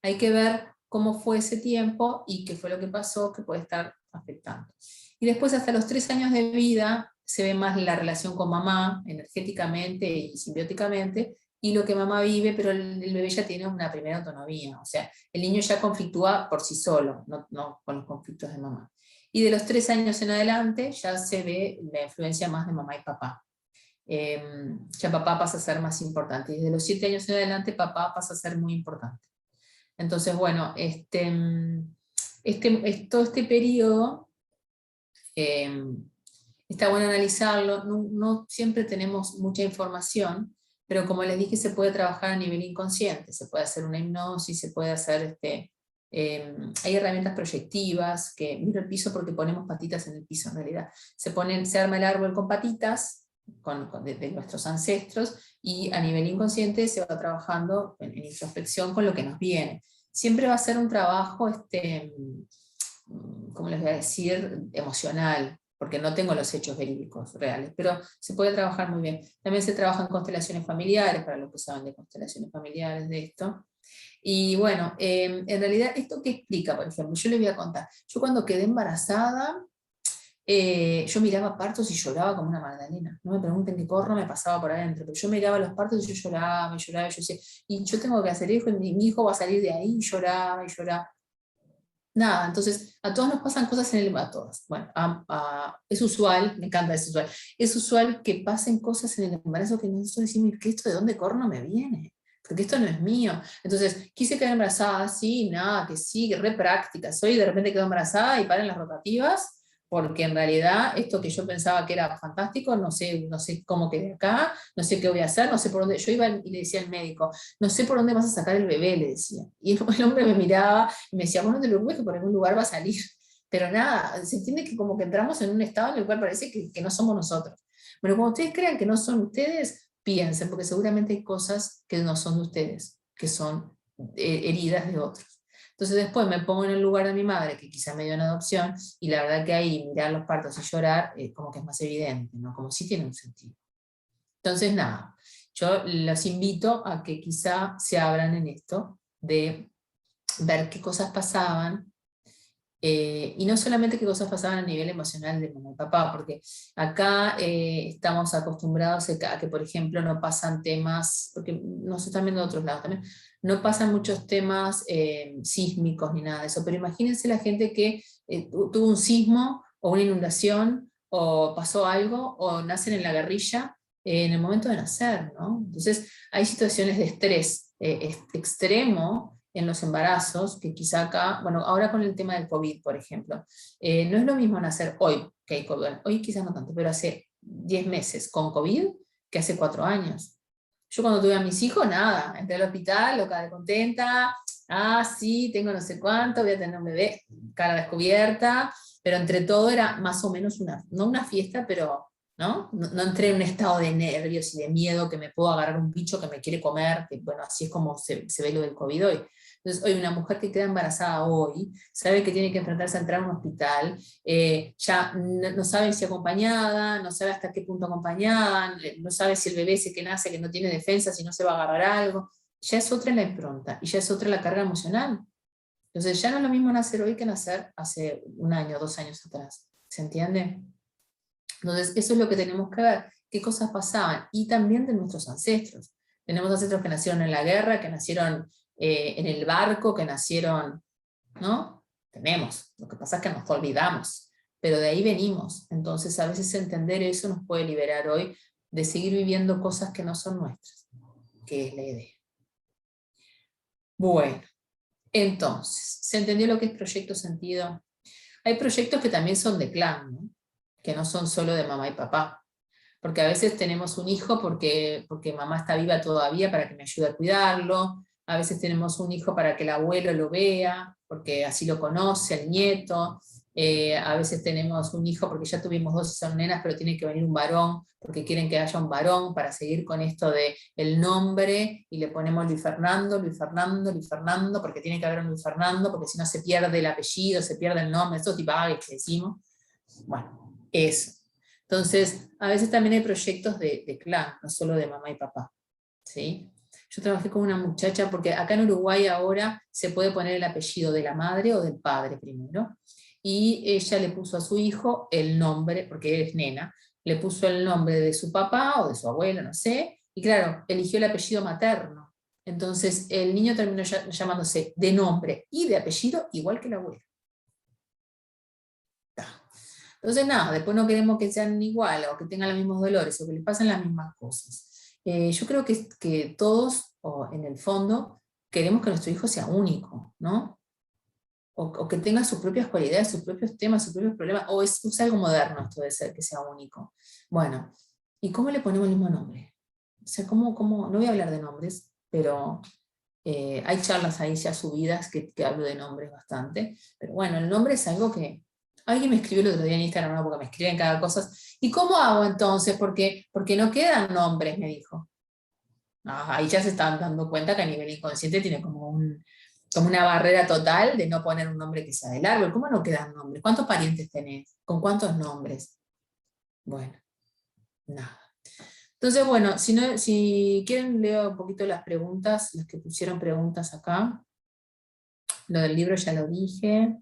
S1: Hay que ver cómo fue ese tiempo y qué fue lo que pasó que puede estar afectando. Y después hasta los 3 años de vida se ve más la relación con mamá, energéticamente y simbióticamente, y lo que mamá vive, pero el bebé ya tiene una primera autonomía, o sea, el niño ya conflictúa por sí solo, no con los conflictos de mamá. Y de los 3 años en adelante ya se ve la influencia más de mamá y papá. Ya papá pasa a ser más importante, y desde los 7 años en adelante papá pasa a ser muy importante. Entonces, bueno, todo este periodo está bueno analizarlo, no siempre tenemos mucha información, Pero como les dije, se puede trabajar a nivel inconsciente, se puede hacer una hipnosis, se puede hacer, hay herramientas proyectivas, que miro el piso porque ponemos patitas en el piso en realidad. Se arma el árbol con patitas, de nuestros ancestros, y a nivel inconsciente se va trabajando en introspección con lo que nos viene. Siempre va a ser un trabajo, ¿cómo les voy a decir?, emocional, porque no tengo los hechos verídicos reales, pero se puede trabajar muy bien. También se trabaja en constelaciones familiares, para los que saben de constelaciones familiares de esto. Y bueno, en realidad, ¿esto qué explica? Por ejemplo, yo les voy a contar. Yo cuando quedé embarazada, yo miraba partos y lloraba como una magdalena. No me pregunten qué corno me pasaba por adentro, pero yo miraba los partos y yo lloraba, y lloraba, y yo decía, y yo tengo que hacer hijo, y mi hijo va a salir de ahí, y lloraba, y lloraba. Nada, entonces a todos nos pasan cosas en el a todas. Bueno, es usual, me encanta, es usual que pasen cosas en el embarazo que nosotros decimos, ¿que esto de dónde corno me viene? Porque esto no es mío. Entonces, quise quedar embarazada, sí, nada, que sí, que re práctica soy, de repente quedo embarazada y paren las rotativas, porque en realidad esto que yo pensaba que era fantástico, no sé cómo quedé acá, no sé qué voy a hacer, no sé por dónde. Yo iba y le decía al médico, no sé por dónde vas a sacar el bebé, le decía. Y el hombre me miraba y me decía, vos no te preocupes que por algún lugar va a salir. Pero nada, se entiende que como que entramos en un estado en el cual parece que no somos nosotros. Bueno, cuando ustedes crean que no son ustedes, piensen, porque seguramente hay cosas que no son de ustedes, que son heridas de otros. Entonces después me pongo en el lugar de mi madre, que quizá me dio una adopción, y la verdad que ahí mirar los partos y llorar, como que es más evidente, ¿no? Como si tiene un sentido. Entonces nada, yo los invito a que quizá se abran en esto, de ver qué cosas pasaban, y no solamente qué cosas pasaban a nivel emocional de mamá y papá, porque acá estamos acostumbrados a que, por ejemplo, no pasan temas, porque no se están viendo de otros lados también, no pasan muchos temas sísmicos ni nada de eso, pero imagínense la gente que tuvo un sismo o una inundación o pasó algo o nacen en la guerrilla en el momento de nacer, ¿no? Entonces hay situaciones de estrés extremo en los embarazos, que quizá acá, bueno, ahora con el tema del COVID, por ejemplo, no es lo mismo nacer hoy que hay COVID, hoy quizás no tanto, pero hace 10 meses con COVID que hace 4 años. Yo cuando tuve a mis hijos, nada, entré al hospital, loca de contenta, sí, tengo no sé cuánto, voy a tener un bebé, cara descubierta, pero entre todo era más o menos no una fiesta, pero no entré en un estado de nervios y de miedo que me puedo agarrar un bicho que me quiere comer, que bueno, así es como se ve lo del COVID hoy. Entonces, hoy una mujer que queda embarazada hoy, sabe que tiene que enfrentarse a entrar a un hospital, ya no sabe si acompañada, no sabe hasta qué punto acompañada, no sabe si el bebé ese que nace, que no tiene defensa, si no se va a agarrar algo, ya es otra la impronta, y ya es otra la carga emocional. Entonces ya no es lo mismo nacer hoy que nacer hace 1 año, 2 años atrás, ¿se entiende? Entonces eso es lo que tenemos que ver, qué cosas pasaban, y también de nuestros ancestros. Tenemos ancestros que nacieron en la guerra, que nacieron en el barco, que nacieron, ¿no? Tenemos, lo que pasa es que nos olvidamos, pero de ahí venimos. Entonces a veces entender eso nos puede liberar hoy de seguir viviendo cosas que no son nuestras, que es la idea. Bueno, entonces, ¿se entendió lo que es proyecto sentido? Hay proyectos que también son de clan, ¿no? Que no son solo de mamá y papá. Porque a veces tenemos un hijo porque mamá está viva todavía para que me ayude a cuidarlo, a veces tenemos un hijo para que el abuelo lo vea, porque así lo conoce, el nieto, a veces tenemos un hijo porque ya tuvimos 2 y son nenas, pero tiene que venir un varón, porque quieren que haya un varón para seguir con esto de el nombre, y le ponemos Luis Fernando, Luis Fernando, Luis Fernando, porque tiene que haber un Luis Fernando, porque si no se pierde el apellido, se pierde el nombre, esos tipajes que decimos. Bueno, eso. Entonces, a veces también hay proyectos de clan, no solo de mamá y papá, ¿sí? Yo trabajé con una muchacha, porque acá en Uruguay ahora se puede poner el apellido de la madre o del padre primero, y ella le puso a su hijo el nombre, porque es nena, le puso el nombre de su papá o de su abuelo, no sé, y claro, eligió el apellido materno. Entonces el niño terminó llamándose de nombre y de apellido igual que el abuelo. Entonces, nada, después no queremos que sean igual o que tengan los mismos dolores o que les pasen las mismas cosas. Yo creo que todos, o en el fondo, queremos que nuestro hijo sea único, ¿no? O que tenga sus propias cualidades, sus propios temas, sus propios problemas, o es algo moderno esto de ser que sea único. Bueno, ¿y cómo le ponemos el mismo nombre? O sea, no voy a hablar de nombres, pero hay charlas ahí ya subidas que hablo de nombres bastante. Pero bueno, el nombre es algo que... Alguien me escribió el otro día en Instagram, ¿no? Porque me escriben cada cosa. ¿Y cómo hago entonces? Porque no quedan nombres, me dijo. Ah, ahí ya se están dando cuenta que a nivel inconsciente tiene como una barrera total de no poner un nombre que sea del árbol. ¿Cómo no quedan nombres? ¿Cuántos parientes tenés? ¿Con cuántos nombres? Bueno, nada. Entonces, bueno, si quieren leo un poquito las preguntas, los que pusieron preguntas acá. Lo del libro ya lo dije.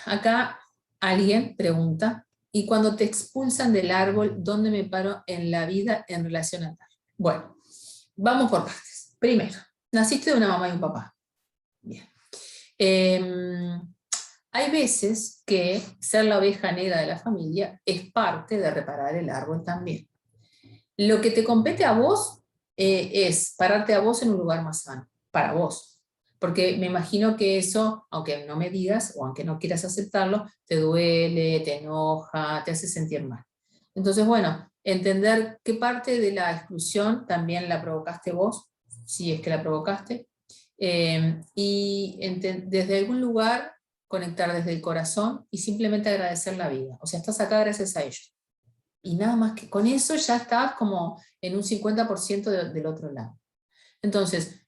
S1: Acá alguien pregunta, ¿y cuando te expulsan del árbol, dónde me paro en la vida en relación al árbol? Bueno, vamos por partes. Primero, naciste de una mamá y un papá. Bien. Hay veces que ser la oveja negra de la familia es parte de reparar el árbol también. Lo que te compete a vos es pararte a vos en un lugar más sano, para vos. Porque me imagino que eso, aunque no me digas o aunque no quieras aceptarlo, te duele, te enoja, te hace sentir mal. Entonces, bueno, entender qué parte de la exclusión también la provocaste vos, si es que la provocaste, y desde algún lugar conectar desde el corazón y simplemente agradecer la vida. O sea, estás acá gracias a ellos. Y nada más que con eso ya estás como en un 50% del otro lado. Entonces,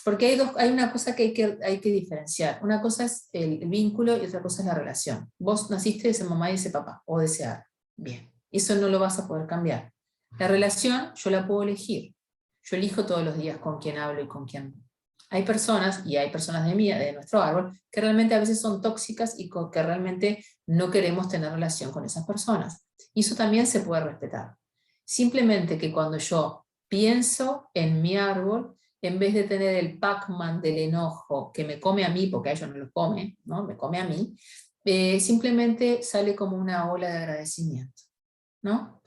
S1: porque hay una cosa que hay que diferenciar. Una cosa es el vínculo y otra cosa es la relación. Vos naciste de esa mamá y de ese papá, o de ese árbol. Bien, eso no lo vas a poder cambiar. La relación yo la puedo elegir. Yo elijo todos los días con quién hablo y con quién no. Hay personas, y hay personas de nuestro árbol, que realmente a veces son tóxicas y que realmente no queremos tener relación con esas personas. Y eso también se puede respetar. Simplemente que cuando yo pienso en mi árbol, en vez de tener el Pac-Man del enojo que me come a mí, porque a ellos no lo come, ¿no? Me come a mí, simplemente sale como una ola de agradecimiento, ¿no?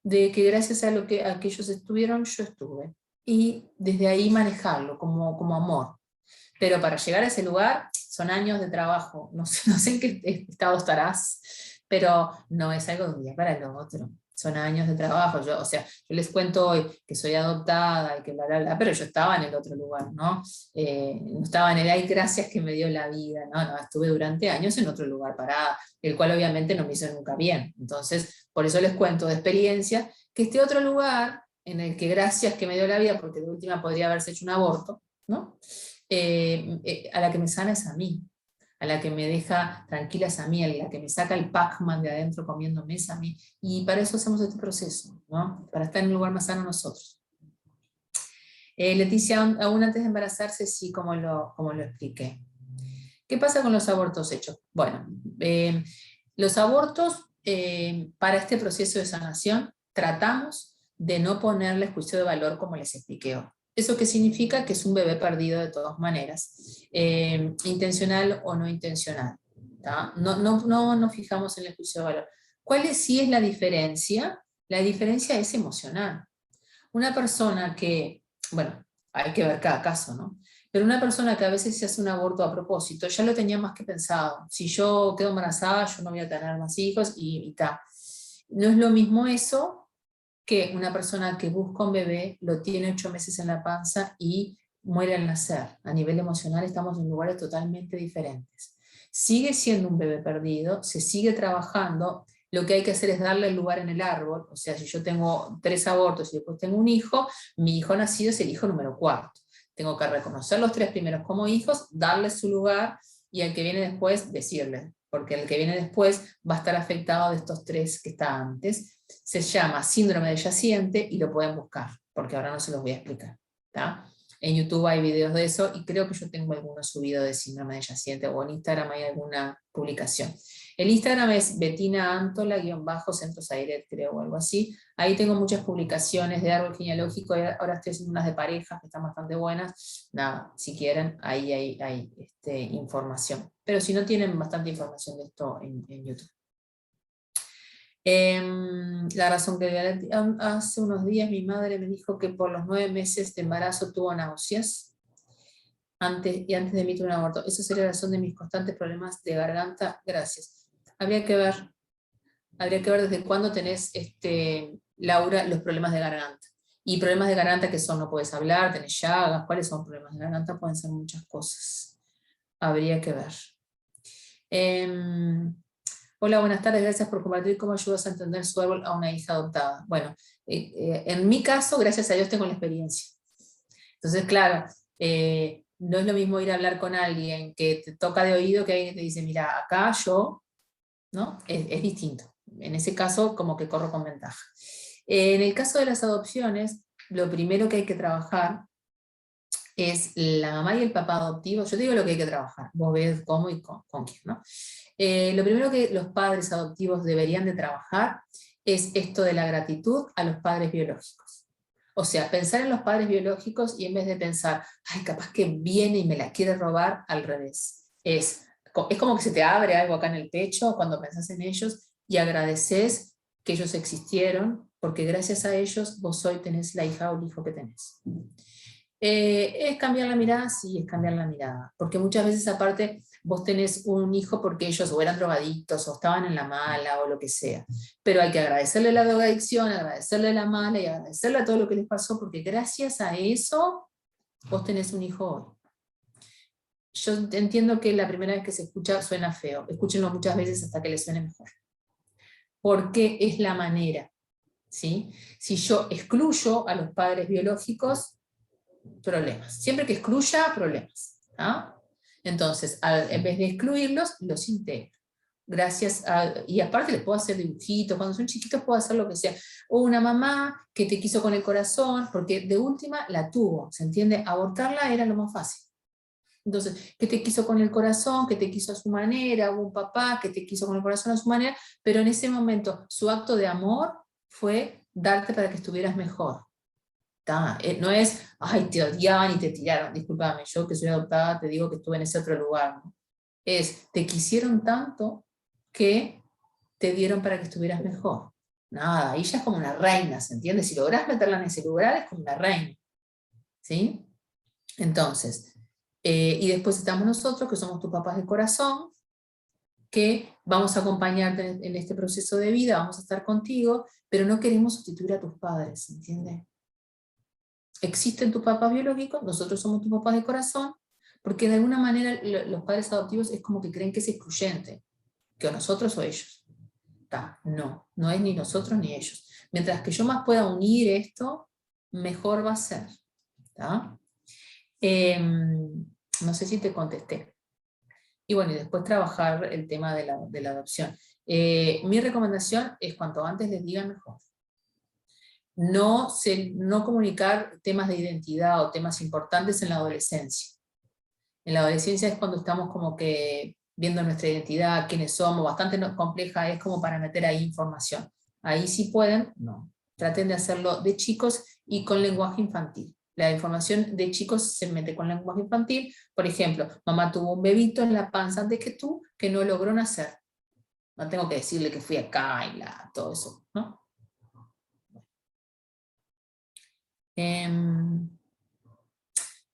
S1: De que gracias a que ellos estuvieron, yo estuve. Y desde ahí manejarlo como amor. Pero para llegar a ese lugar son años de trabajo. No sé, no sé en qué estado estarás, pero no es algo de un día para el otro. Son años de trabajo. O sea, yo les cuento hoy que soy adoptada y que bla, bla, bla, pero yo estaba en el otro lugar, ¿no? No estaba en el ay, gracias que me dio la vida, no, estuve durante años en otro lugar parada, el cual obviamente no me hizo nunca bien. Entonces, por eso les cuento de experiencia que este otro lugar, en el que gracias que me dio la vida, porque de última podría haberse hecho un aborto, ¿no? A la que me sana es a mí, a la que me deja tranquila es a mí, a la que me saca el Pac-Man de adentro comiéndome es a mí. Y para eso hacemos este proceso, ¿no? Para estar en un lugar más sano nosotros. Leticia, aún antes de embarazarse, sí, como lo expliqué. ¿Qué pasa con los abortos hechos? Bueno, los abortos, para este proceso de sanación, tratamos de no ponerle juicio de valor como les expliqué hoy. ¿Eso qué significa? Que es un bebé perdido de todas maneras, intencional o no intencional. No nos fijamos en el juicio de valor. Sí es la diferencia? La diferencia es emocional. Una persona que, bueno, hay que ver cada caso, ¿no? Pero una persona que a veces se hace un aborto a propósito, ya lo tenía más que pensado. Si yo quedo embarazada, yo no voy a tener más hijos y tal. No es lo mismo eso que una persona que busca un bebé, lo tiene 8 meses en la panza y muere al nacer. A nivel emocional estamos en lugares totalmente diferentes. Sigue siendo un bebé perdido, se sigue trabajando. Lo que hay que hacer es darle el lugar en el árbol. O sea, si yo tengo 3 abortos y después tengo un hijo, mi hijo nacido es el hijo número 4. Tengo que reconocer los 3 primeros como hijos, darles su lugar y al que viene después decirle, porque el que viene después va a estar afectado de estos 3 que está antes. Se llama síndrome del yaciente y lo pueden buscar, porque ahora no se los voy a explicar. ¿Tá? En YouTube hay videos de eso y creo que yo tengo algunos subidos de síndrome del yaciente, o en Instagram hay alguna publicación. El Instagram es Bettina Antola-Centros Airet, creo, o algo así. Ahí tengo muchas publicaciones de árbol genealógico, ahora estoy haciendo unas de parejas que están bastante buenas. Nada, si quieren, ahí hay información. Pero si no, tienen bastante información de esto en YouTube. La razón que hace unos días mi madre me dijo que por los 9 meses de embarazo tuvo náuseas antes de mí tuvo un aborto. Eso sería la razón de mis constantes problemas de garganta. Gracias. Habría que ver desde cuándo tenés Laura, los problemas de garganta. Y problemas de garganta que son, no puedes hablar, tenés llagas, ¿cuáles son problemas de garganta? Pueden ser muchas cosas. Habría que ver. Hola, buenas tardes, gracias por compartir cómo ayudas a entender su árbol a una hija adoptada. Bueno, en mi caso, gracias a Dios tengo la experiencia. Entonces, claro, no es lo mismo ir a hablar con alguien que te toca de oído que alguien que te dice, mira, acá yo, ¿no? Es distinto. En ese caso, como que corro con ventaja. En el caso de las adopciones, lo primero que hay que trabajar es la mamá y el papá adoptivos. Yo te digo lo que hay que trabajar, vos ves cómo y con quién, ¿no? Lo primero que los padres adoptivos deberían de trabajar es esto de la gratitud a los padres biológicos. O sea, pensar en los padres biológicos y en vez de pensar, ay, capaz que viene y me la quiere robar, al revés. Es como que se te abre algo acá en el pecho cuando pensás en ellos y agradeces que ellos existieron, porque gracias a ellos vos hoy tenés la hija o el hijo que tenés. ¿Es cambiar la mirada? Sí, es cambiar la mirada, porque muchas veces aparte vos tenés un hijo porque ellos o eran drogadictos o estaban en la mala o lo que sea, pero hay que agradecerle la drogadicción, agradecerle la mala y agradecerle a todo lo que les pasó, porque gracias a eso vos tenés un hijo hoy. Yo entiendo que la primera vez que se escucha suena feo, escúchenlo muchas veces hasta que les suene mejor, porque es la manera, ¿sí? Si yo excluyo a los padres biológicos, problemas. Siempre que excluya, problemas. ¿Ah? Entonces, en vez de excluirlos, los integro. Y aparte les puedo hacer dibujitos, cuando son chiquitos puedo hacer lo que sea. O una mamá que te quiso con el corazón, porque de última la tuvo, ¿se entiende? Abortarla era lo más fácil. Entonces, que te quiso con el corazón, que te quiso a su manera, o un papá que te quiso con el corazón a su manera, pero en ese momento su acto de amor fue darte para que estuvieras mejor. No es, ay, te odiaban y te tiraron, discúlpame, yo que soy adoptada te digo que estuve en ese otro lugar, ¿no? Es, te quisieron tanto que te dieron para que estuvieras mejor. Nada, ahí ya es como una reina, ¿se entiende? Si lográs meterla en ese lugar es como una reina, ¿sí? Entonces, y después estamos nosotros, que somos tus papás de corazón, que vamos a acompañarte en este proceso de vida, vamos a estar contigo, pero no queremos sustituir a tus padres, ¿entiendes? Existen tus papás biológicos, nosotros somos tus papás de corazón, porque de alguna manera los padres adoptivos es como que creen que es excluyente, que o nosotros o ellos. No, no es ni nosotros ni ellos. Mientras que yo más pueda unir esto, mejor va a ser. No sé si te contesté. Y bueno, y después trabajar el tema de la adopción. Mi recomendación es cuanto antes les digan mejor. No comunicar temas de identidad o temas importantes en la adolescencia. En la adolescencia es cuando estamos como que viendo nuestra identidad, quiénes somos, bastante compleja es como para meter ahí información. Ahí sí pueden, no. Traten de hacerlo de chicos y con lenguaje infantil. La información de chicos se mete con lenguaje infantil. Por ejemplo, mamá tuvo un bebito en la panza antes que tú que no logró nacer. No tengo que decirle que fui acá y todo eso, ¿no?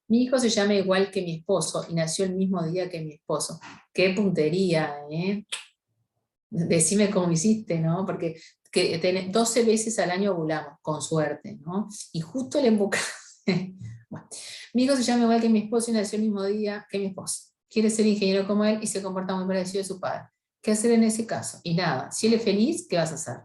S1: Mi hijo se llama igual que mi esposo y nació el mismo día que mi esposo. ¡Qué puntería! Decime cómo hiciste, ¿no? Porque 12 veces al año ovulamos, con suerte, ¿no? Y justo el embocado. Bueno, mi hijo se llama igual que mi esposo y nació el mismo día que mi esposo. Quiere ser ingeniero como él y se comporta muy parecido a su padre. ¿Qué hacer en ese caso? Y nada, si él es feliz, ¿qué vas a hacer?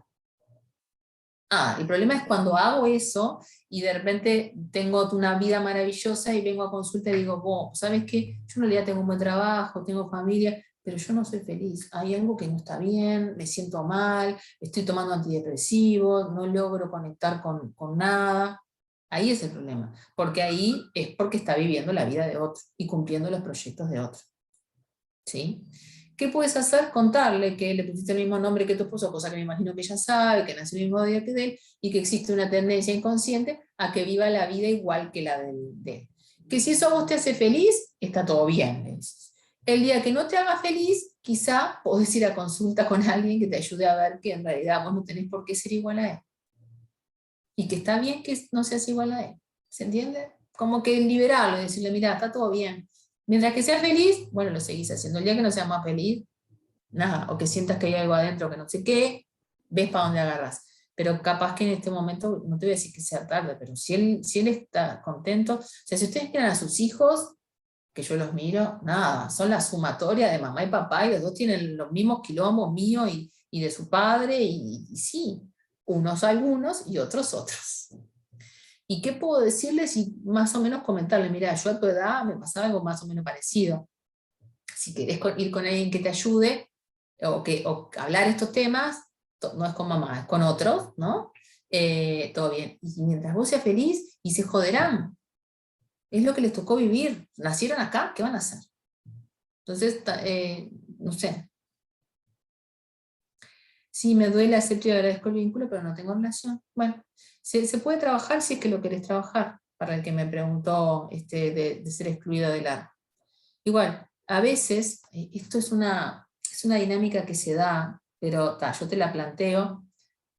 S1: El problema es cuando hago eso y de repente tengo una vida maravillosa y vengo a consulta y digo, vos, ¿sabes qué? Yo en realidad tengo un buen trabajo, tengo familia, pero yo no soy feliz. Hay algo que no está bien, me siento mal, estoy tomando antidepresivos, no logro conectar con nada. Ahí es el problema, porque ahí es porque está viviendo la vida de otro y cumpliendo los proyectos de otro. ¿Sí? ¿Qué puedes hacer? Contarle que le pusiste el mismo nombre que tu esposo, cosa que me imagino que ella sabe, que nació el mismo día que de él, y que existe una tendencia inconsciente a que viva la vida igual que la de él. Que si eso a vos te hace feliz, está todo bien, le dices. El día que no te haga feliz, quizá podés ir a consulta con alguien que te ayude a ver que en realidad vos no tenés por qué ser igual a él. Y que está bien que no seas igual a él. ¿Se entiende? Como que liberarlo y decirle, mira, está todo bien. Mientras que seas feliz, bueno, lo seguís haciendo. El día que no seas más feliz, nada, o que sientas que hay algo adentro que no sé qué, ves para dónde agarras. pero capaz que en este momento, no te voy a decir que sea tarde, pero si él está contento, o sea, si ustedes quieren a sus hijos, que yo los miro, nada, son la sumatoria de mamá y papá, y los dos tienen los mismos quilombos míos y de su padre, y sí, unos algunos y otros otros. ¿Y qué puedo decirles y más o menos comentarles? Mira, yo a tu edad me pasaba algo más o menos parecido. Si querés ir con alguien que te ayude, o hablar estos temas, no es con mamá, es con otros, ¿no? Todo bien. Y mientras vos seas feliz, y se joderán. Es lo que les tocó vivir. Nacieron acá, ¿qué van a hacer? Entonces, no sé. Sí, me duele, acepto y agradezco el vínculo, pero no tengo relación. Bueno, se puede trabajar si es que lo querés trabajar, para el que me preguntó de ser excluido del AR. Igual, a veces, esto es una dinámica que se da, pero yo te la planteo,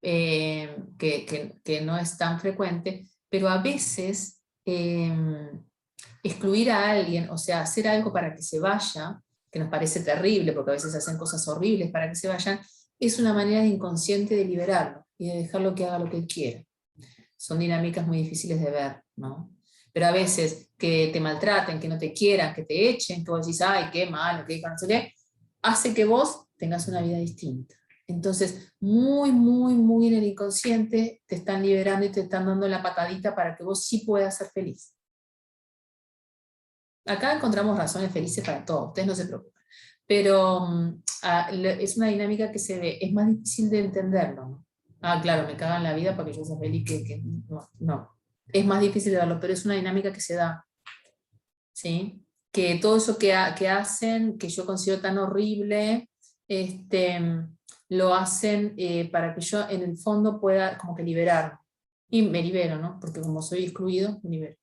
S1: que no es tan frecuente, pero a veces excluir a alguien, o sea, hacer algo para que se vaya, que nos parece terrible, porque a veces hacen cosas horribles para que se vayan, es una manera inconsciente de liberarlo y de dejarlo que haga lo que él quiera. Son dinámicas muy difíciles de ver, ¿no? Pero a veces que te maltraten, que no te quieran, que te echen, que vos decís, ay, qué malo, qué no sé qué, hace que vos tengas una vida distinta. Entonces, muy, muy, muy en el inconsciente te están liberando y te están dando la patadita para que vos sí puedas ser feliz. Acá encontramos razones felices para todo, ustedes no se preocupen. Pero es una dinámica que se ve, es más difícil de entenderlo, ¿no? Ah, claro, me cagan la vida para que yo sea feliz, no. Es más difícil de verlo, pero es una dinámica que se da, ¿sí? Que todo eso que hacen, que yo considero tan horrible, lo hacen para que yo en el fondo pueda como que liberar. Y me libero, ¿no? Porque como soy excluido, me libero.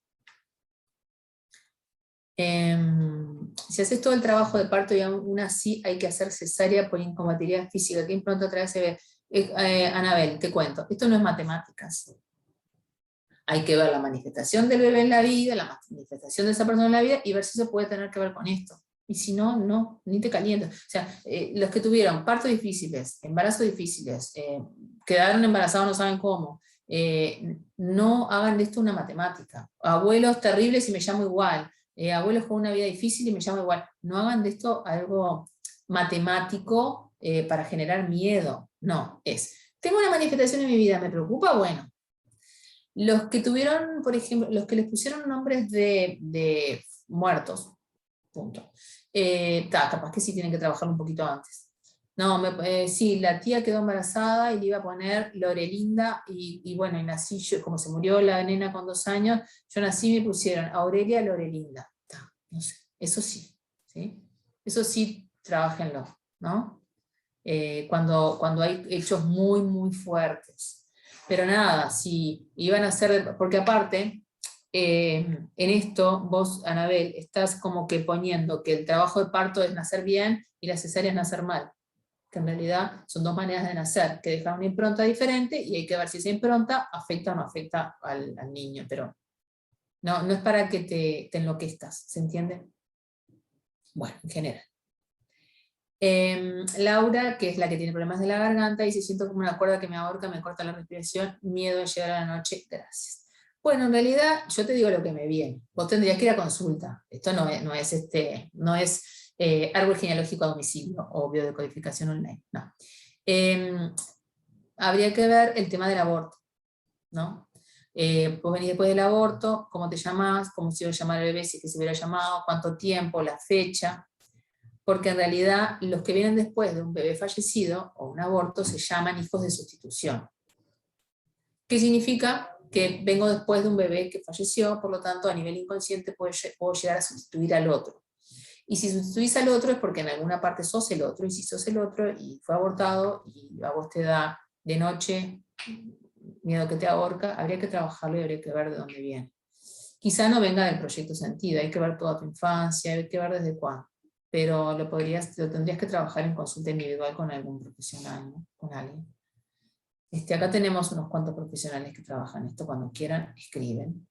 S1: Si haces todo el trabajo de parto y aún así hay que hacer cesárea por incompatibilidad física, que pronto otra vez se ve. Anabel, te cuento, esto no es matemáticas. Hay que ver la manifestación del bebé en la vida, la manifestación de esa persona en la vida y ver si se puede tener que ver con esto. Y si no, no, ni te calientes. O sea, los que tuvieron partos difíciles, embarazos difíciles, quedaron embarazados no saben cómo, no hagan de esto una matemática. Abuelos terribles y me llamo igual. Abuelos con una vida difícil y me llamo igual. No hagan de esto algo matemático para generar miedo. No, tengo una manifestación en mi vida, ¿me preocupa? Bueno. Los que tuvieron, por ejemplo, los que les pusieron nombres de muertos, punto. Capaz que sí tienen que trabajar un poquito antes. No, sí, la tía quedó embarazada y le iba a poner Lorelinda, y bueno, y nací yo, como se murió la nena con 2 años, yo nací y me pusieron Aurelia Lorelinda. No sé, eso sí, ¿sí? Eso sí, trabájenlo, ¿no? Cuando hay hechos muy, muy fuertes. Pero nada, si iban a ser, porque aparte, en esto vos, Anabel, estás como que poniendo que el trabajo de parto es nacer bien y la cesárea es nacer mal, que en realidad son 2 maneras de nacer, que dejan una impronta diferente y hay que ver si esa impronta afecta o no afecta al niño, pero no es para que te enloquezcas, ¿se entiende? Bueno, en general. Laura, que es la que tiene problemas de la garganta, dice, siento como una cuerda que me ahorca, me corta la respiración, miedo de llegar a la noche, gracias. Bueno, en realidad yo te digo lo que me viene. Vos tendrías que ir a consulta. Esto no es árbol genealógico a domicilio o biodecodificación online, no. Habría que ver el tema del aborto, ¿no? Vos venís después del aborto, cómo te llamás, cómo se iba a llamar el bebé, si es que se hubiera llamado, cuánto tiempo, la fecha, porque en realidad los que vienen después de un bebé fallecido o un aborto se llaman hijos de sustitución. ¿Qué significa? Que vengo después de un bebé que falleció, por lo tanto a nivel inconsciente puedo llegar a sustituir al otro. Y si sustituís al otro es porque en alguna parte sos el otro, y si sos el otro y fue abortado y a vos te da de noche miedo que te ahorca, habría que trabajarlo y habría que ver de dónde viene. Quizá no venga del proyecto sentido, hay que ver toda tu infancia, hay que ver desde cuándo, pero lo tendrías que trabajar en consulta individual con algún profesional, ¿no? Con alguien. Acá tenemos unos cuantos profesionales que trabajan esto, cuando quieran, escriben.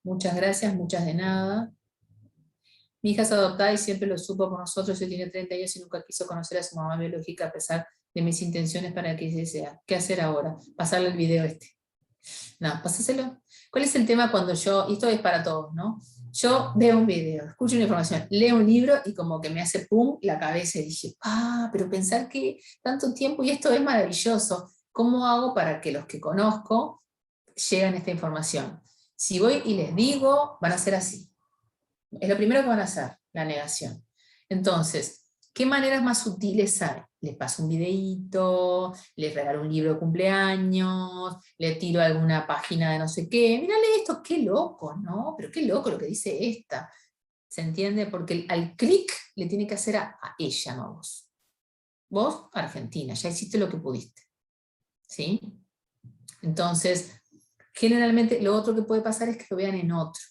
S1: Muchas gracias, muchas de nada. Mi hija es adoptada y siempre lo supo por nosotros, hoy tiene 30 años y nunca quiso conocer a su mamá biológica a pesar de mis intenciones para que ese sea. ¿Qué hacer ahora? Pasarle el video este. No, pásaselo. ¿Cuál es el tema cuando yo, y esto es para todos, ¿no? Yo veo un video, escucho una información, leo un libro y como que me hace pum la cabeza y dije, pero pensar que tanto tiempo y esto es maravilloso. ¿Cómo hago para que los que conozco lleguen a esta información? Si voy y les digo, van a ser así. Es lo primero que van a hacer, la negación. Entonces, ¿qué maneras más sutiles hay? Les paso un videíto, les regalo un libro de cumpleaños, le tiro alguna página de no sé qué. Mírale esto, qué loco, ¿no? Pero qué loco lo que dice esta. ¿Se entiende? Porque al clic le tiene que hacer a ella, no a vos. Vos, Argentina, ya hiciste lo que pudiste. ¿Sí? Entonces, generalmente lo otro que puede pasar es que lo vean en otro,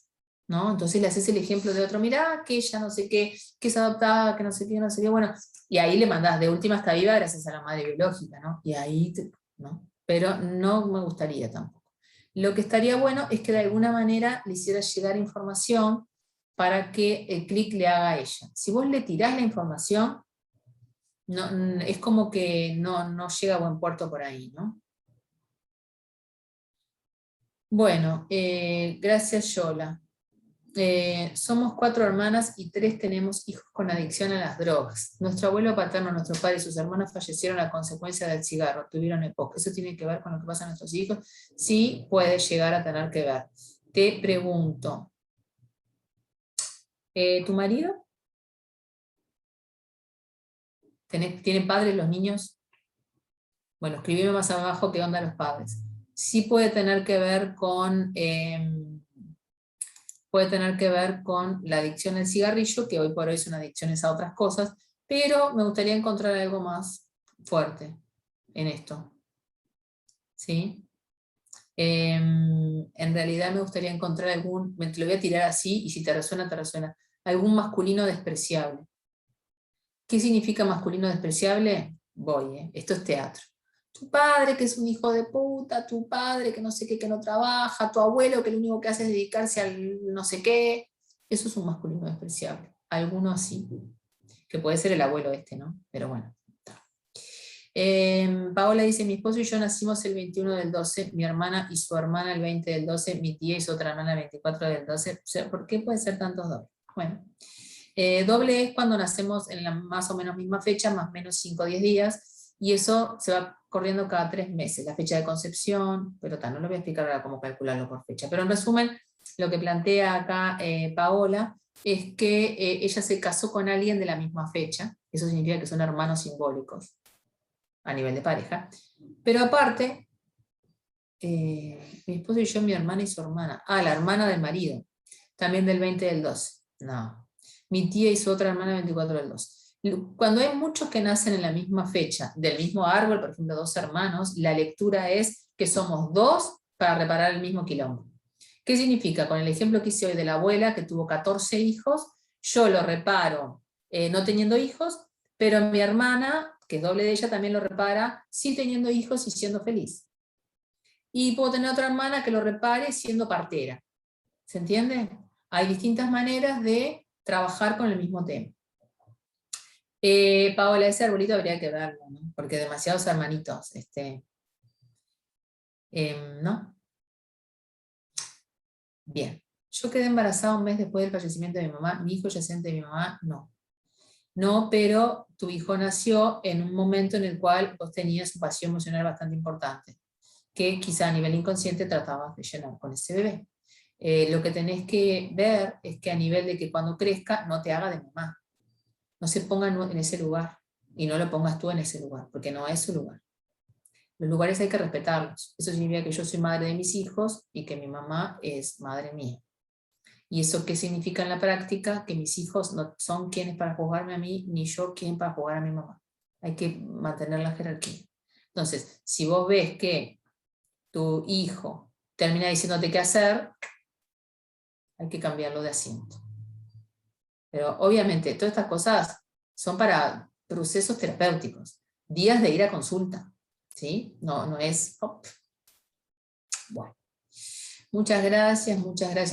S1: ¿no? Entonces le haces el ejemplo de otro, mirá, que ella no sé qué, que es adoptada, que no sé qué, bueno, y ahí le mandás, de última está viva gracias a la madre biológica, ¿no? Y ahí, ¿no? Pero no me gustaría tampoco. Lo que estaría bueno es que de alguna manera le hiciera llegar información para que el clic le haga a ella. Si vos le tirás la información, no, es como que no llega a buen puerto por ahí, ¿no? Bueno, gracias Yola. Somos 4 hermanas y 3 tenemos hijos con adicción a las drogas. Nuestro abuelo paterno, nuestro padre y sus hermanos fallecieron a consecuencia del cigarro, tuvieron EPOC. ¿Eso tiene que ver con lo que pasa a nuestros hijos? Sí, puede llegar a tener que ver. Te pregunto, ¿tu marido? ¿Tienen padres los niños? Bueno, escribime más abajo qué onda los padres. Sí puede tener que ver con... puede tener que ver con la adicción al cigarrillo, que hoy por hoy son adicciones a otras cosas, pero me gustaría encontrar algo más fuerte en esto. ¿Sí? En realidad me gustaría encontrar algún, te lo voy a tirar así, y si te resuena, algún masculino despreciable. ¿Qué significa masculino despreciable? Voy, esto es teatro. Tu padre que es un hijo de puta, tu padre que no sé qué, que no trabaja, tu abuelo que lo único que hace es dedicarse al no sé qué. Eso es un masculino despreciable. Alguno así, que puede ser el abuelo este, ¿no? Pero bueno. Paola dice, mi esposo y yo nacimos el 21 del 12, mi hermana y su hermana el 20 del 12, mi tía y su otra hermana el 24 del 12. O sea, ¿por qué puede ser tantos dobles? Bueno. Doble es cuando nacemos en la más o menos misma fecha, más o menos 5 o 10 días, y eso se va corriendo cada 3 meses, la fecha de concepción, pero no lo voy a explicar ahora cómo calcularlo por fecha. Pero en resumen, lo que plantea acá Paola es que ella se casó con alguien de la misma fecha, eso significa que son hermanos simbólicos a nivel de pareja, pero aparte, mi esposo y yo, mi hermana y su hermana, la hermana del marido, también del 20 del 12, no. Mi tía y su otra hermana 24 del 2. Cuando hay muchos que nacen en la misma fecha, del mismo árbol, por ejemplo, 2 hermanos, la lectura es que somos 2 para reparar el mismo quilombo. ¿Qué significa? Con el ejemplo que hice hoy de la abuela, que tuvo 14 hijos, yo lo reparo no teniendo hijos, pero mi hermana, que es doble de ella, también lo repara sí teniendo hijos y siendo feliz. Y puedo tener otra hermana que lo repare siendo partera. ¿Se entiende? Hay distintas maneras de trabajar con el mismo tema. Paola, ese arbolito habría que verlo, ¿no? Porque demasiados hermanitos, ¿no? Bien. Yo quedé embarazada un mes después del fallecimiento de mi mamá, mi hijo yacente de mi mamá, no. No, pero tu hijo nació en un momento en el cual vos tenías un vacío emocional bastante importante, que quizá a nivel inconsciente tratabas de llenar con ese bebé. Lo que tenés que ver es que a nivel de que cuando crezca no te haga de mamá. No se ponga en ese lugar y no lo pongas tú en ese lugar, porque no es su lugar. Los lugares hay que respetarlos. Eso significa que yo soy madre de mis hijos y que mi mamá es madre mía. ¿Y eso qué significa en la práctica? Que mis hijos no son quienes para juzgarme a mí, ni yo quien para juzgar a mi mamá. Hay que mantener la jerarquía. Entonces, si vos ves que tu hijo termina diciéndote qué hacer, hay que cambiarlo de asiento. Pero obviamente todas estas cosas son para procesos terapéuticos, días de ir a consulta, ¿sí? No es... Bueno, muchas gracias,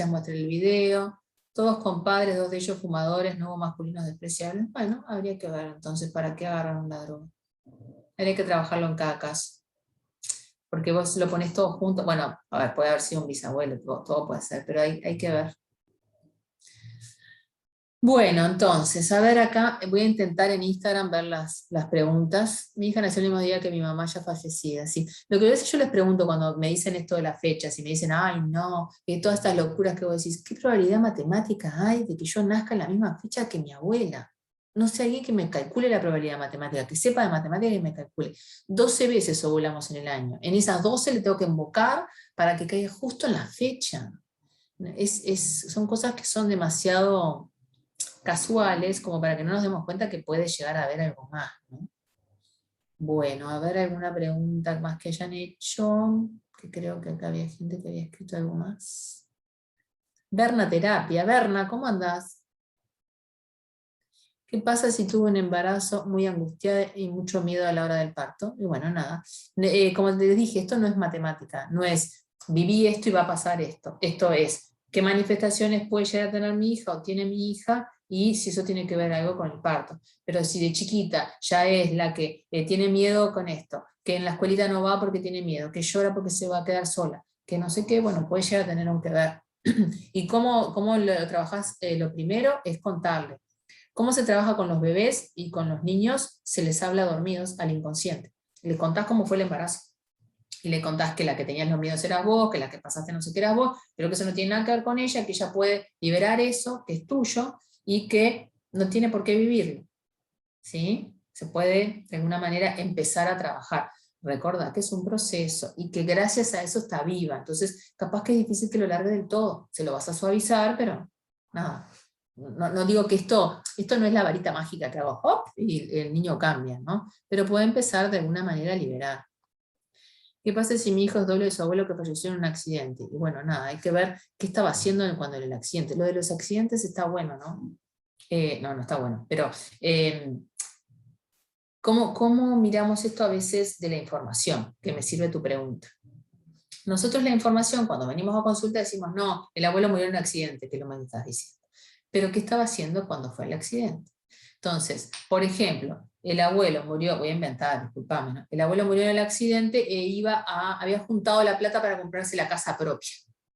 S1: muestre el video. Todos compadres, 2 de ellos fumadores, no hubo masculinos despreciables. Bueno, habría que ver entonces para qué agarraron la droga. Habría que trabajarlo en cada caso. Porque vos lo pones todo junto, bueno, a ver, puede haber sido un bisabuelo, todo puede ser, pero hay que ver. Bueno, entonces, a ver acá, voy a intentar en Instagram ver las preguntas. Mi hija nació el mismo día que mi mamá ya fallecida, sí. Lo que a veces yo les pregunto cuando me dicen esto de las fechas y me dicen, ay, no, todas estas locuras que vos decís, ¿qué probabilidad matemática hay de que yo nazca en la misma fecha que mi abuela? No sé, alguien que me calcule la probabilidad matemática, que sepa de matemática y me calcule. 12 veces ovulamos en el año. En esas 12 le tengo que invocar para que caiga justo en la fecha. Son cosas que son demasiado casuales como para que no nos demos cuenta que puede llegar a haber algo más, ¿no? Bueno, a ver alguna pregunta más que hayan hecho, que creo que acá había gente que había escrito algo más. Berna Terapia. Berna, ¿cómo andás? ¿Qué pasa si tuve un embarazo muy angustiada y mucho miedo a la hora del parto? Y bueno, nada. Como te dije, esto no es matemática, no es viví esto y va a pasar esto. Esto es qué manifestaciones puede llegar a tener mi hija o tiene mi hija y si eso tiene que ver algo con el parto. Pero si de chiquita ya es la que tiene miedo con esto, que en la escuelita no va porque tiene miedo, que llora porque se va a quedar sola, que no sé qué, bueno, puede llegar a tener un que ver. ¿Y cómo lo trabajás? Lo primero es contarle. ¿Cómo se trabaja con los bebés y con los niños? Se les habla dormidos al inconsciente. Le contás cómo fue el embarazo. Y le contás que la que tenías los miedos eras vos, que la que pasaste no sé qué eras vos, pero que eso no tiene nada que ver con ella, que ella puede liberar eso, que es tuyo, y que no tiene por qué vivirlo. ¿Sí? Se puede, de alguna manera, empezar a trabajar. Recordá que es un proceso y que gracias a eso está viva. Entonces, capaz que es difícil que lo largue del todo. Se lo vas a suavizar, pero nada. No digo que esto no es la varita mágica que hago, ¡hop! Y el niño cambia, ¿no? Pero puede empezar de alguna manera a liberar. ¿Qué pasa si mi hijo es doble de su abuelo que falleció en un accidente? Y bueno, nada, hay que ver qué estaba haciendo cuando en el accidente. Lo de los accidentes está bueno, ¿no? No está bueno, pero ¿cómo miramos esto a veces de la información? Que me sirve tu pregunta. Nosotros la información, cuando venimos a consulta, decimos, no, el abuelo murió en un accidente, que es lo que me estás diciendo. Pero ¿qué estaba haciendo cuando fue el accidente? Entonces, por ejemplo, el abuelo murió, voy a inventar, disculpame, ¿no? El abuelo murió en el accidente e había juntado la plata para comprarse la casa propia.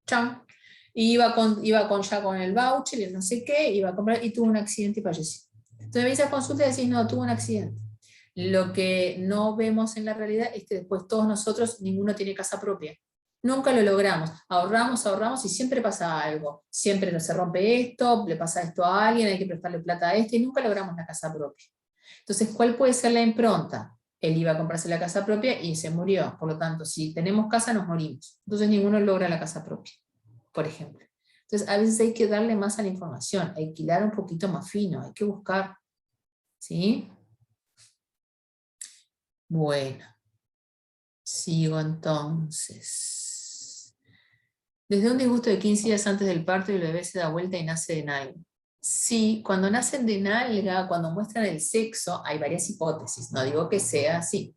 S1: ¡Chao! Y ya con el voucher y no sé qué, iba a comprar y tuvo un accidente y falleció. Entonces me dices a consulta y decís, no, tuvo un accidente. Lo que no vemos en la realidad es que después todos nosotros, ninguno tiene casa propia. Nunca lo logramos. Ahorramos y siempre pasa algo. Siempre se rompe esto, le pasa esto a alguien, hay que prestarle plata a este y nunca logramos la casa propia. Entonces, ¿cuál puede ser la impronta? Él iba a comprarse la casa propia y se murió. Por lo tanto, si tenemos casa, nos morimos. Entonces, ninguno logra la casa propia, por ejemplo. Entonces, a veces hay que darle más a la información, hay que hilar un poquito más fino, hay que buscar. ¿Sí? Bueno, sigo entonces. Desde un disgusto de 15 días antes del parto y el bebé se da vuelta y nace de nalga. Sí, cuando nacen de nalga, cuando muestran el sexo, hay varias hipótesis, no digo que sea así.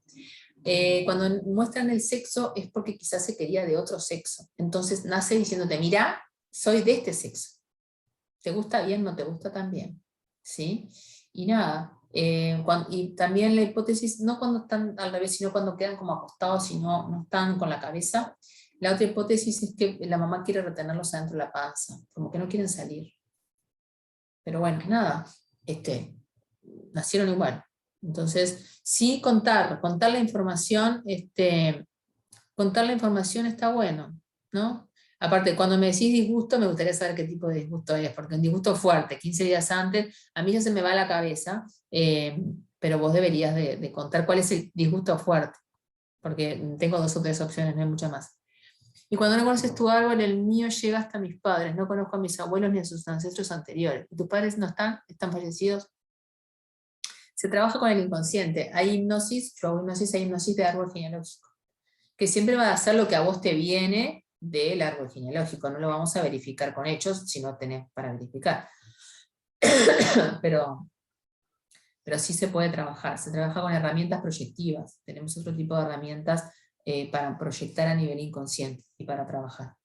S1: Cuando muestran el sexo es porque quizás se quería de otro sexo. Entonces nace diciéndote, mira, soy de este sexo. ¿Te gusta bien? ¿No te gusta también? ¿Sí? Y nada, y también la hipótesis, no cuando están al revés, sino cuando quedan como acostados y no están con la cabeza. La otra hipótesis es que la mamá quiere retenerlos adentro de la panza, como que no quieren salir. Pero bueno, nada, nacieron igual. Entonces, sí contar la información, contar la información está bueno, ¿no? Aparte, cuando me decís disgusto, me gustaría saber qué tipo de disgusto es, porque un disgusto fuerte, 15 días antes, a mí ya se me va la cabeza, pero vos deberías de contar cuál es el disgusto fuerte, porque tengo 2 o 3 opciones, no hay mucha más. Y cuando no conoces tu árbol, el mío llega hasta mis padres, no conozco a mis abuelos ni a sus ancestros anteriores. ¿Tus padres no están fallecidos? Se trabaja con el inconsciente, hay hipnosis, yo hago hipnosis, hay hipnosis de árbol genealógico, que siempre va a hacer lo que a vos te viene del árbol genealógico, no lo vamos a verificar con hechos si no tenés para verificar. pero sí se puede trabajar, se trabaja con herramientas proyectivas, tenemos otro tipo de herramientas para proyectar a nivel inconsciente y para trabajar.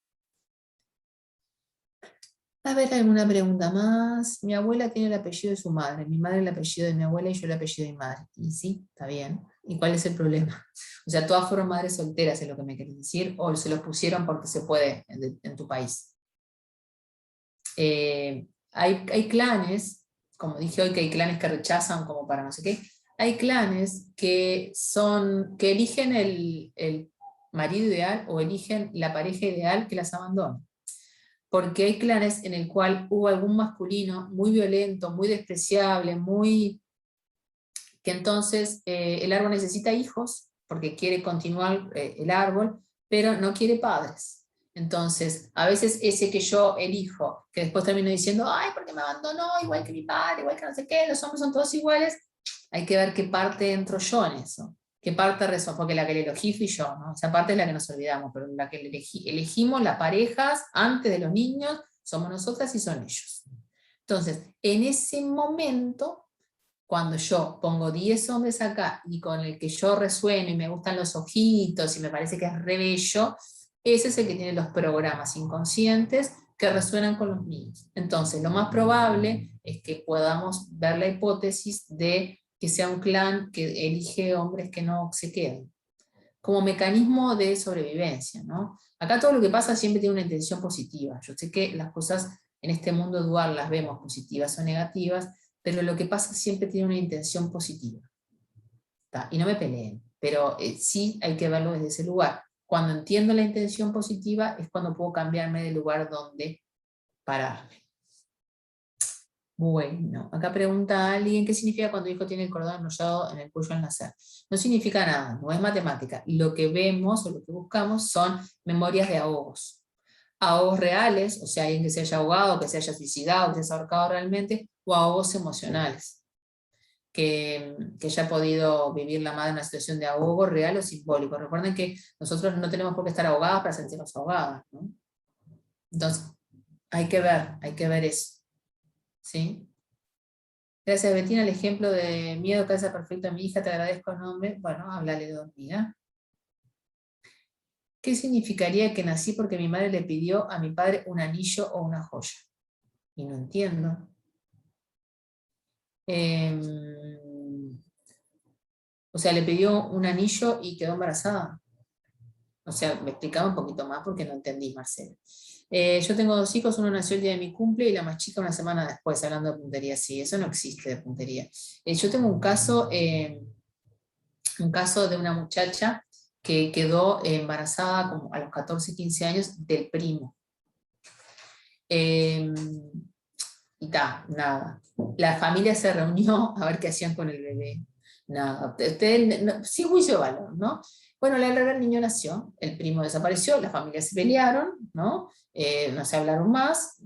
S1: A ver, alguna pregunta más. Mi abuela tiene el apellido de su madre, mi madre el apellido de mi abuela y yo el apellido de mi madre. Y sí, está bien. ¿Y cuál es el problema? O sea, todas fueron madres solteras, es lo que me querés decir, o se los pusieron porque se puede en tu país. Hay clanes, como dije hoy, que hay clanes que rechazan como para no sé qué, hay clanes que eligen el marido ideal o eligen la pareja ideal que las abandona. Porque hay clanes en el cual hubo algún masculino muy violento, muy despreciable, que entonces el árbol necesita hijos, porque quiere continuar el árbol, pero no quiere padres. Entonces, a veces ese que yo elijo, que después termino diciendo, ay, porque me abandonó, igual que mi padre, igual que no sé qué, los hombres son todos iguales, hay que ver qué parte entro yo en eso, qué parte resuena, porque la que le elegí fui yo, ¿no? Esa parte es la que nos olvidamos, pero la que elegimos las parejas antes de los niños, somos nosotras y son ellos. Entonces, en ese momento, cuando yo pongo 10 hombres acá y con el que yo resueno y me gustan los ojitos y me parece que es re bello, ese es el que tiene los programas inconscientes que resuenan con los niños. Entonces, lo más probable es que podamos ver la hipótesis de que sea un clan que elige hombres que no se queden, como mecanismo de sobrevivencia, ¿no? Acá todo lo que pasa siempre tiene una intención positiva. Yo sé que las cosas en este mundo dual las vemos positivas o negativas, pero lo que pasa siempre tiene una intención positiva. ¿Tá? Y no me peleen, pero sí hay que verlo desde ese lugar. Cuando entiendo la intención positiva es cuando puedo cambiarme del lugar donde pararme. Bueno, acá pregunta alguien, ¿qué significa cuando el hijo tiene el cordón enrollado en el cuello al nacer? No significa nada, no es matemática. Lo que vemos o lo que buscamos son memorias de ahogos. Ahogos reales, o sea, alguien que se haya ahogado, que se haya suicidado, que se haya ahorcado realmente, o ahogos emocionales, que haya podido vivir la madre en una situación de ahogo real o simbólico. Recuerden que nosotros no tenemos por qué estar ahogadas para sentirnos ahogadas, ¿no? Entonces, hay que ver eso. ¿Sí? Gracias, Betina, el ejemplo de miedo calza perfecto a mi hija, te agradezco el nombre. Bueno, háblale de dormida. ¿Qué significaría que nací porque mi madre le pidió a mi padre un anillo o una joya? Y no entiendo. O sea, le pidió un anillo y quedó embarazada. O sea, me explicaba un poquito más porque no entendí, Marcela. Yo tengo 2 hijos, uno nació el día de mi cumple y la más chica una semana después, hablando de puntería. Sí, eso no existe de puntería. Yo tengo un caso de una muchacha que quedó embarazada como a los 14, 15 años del primo. Y nada. La familia se reunió a ver qué hacían con el bebé. Nada, sin juicio de valor, ¿no? Bueno, la verdad el niño nació, el primo desapareció, las familias se pelearon, ¿no? No se hablaron más,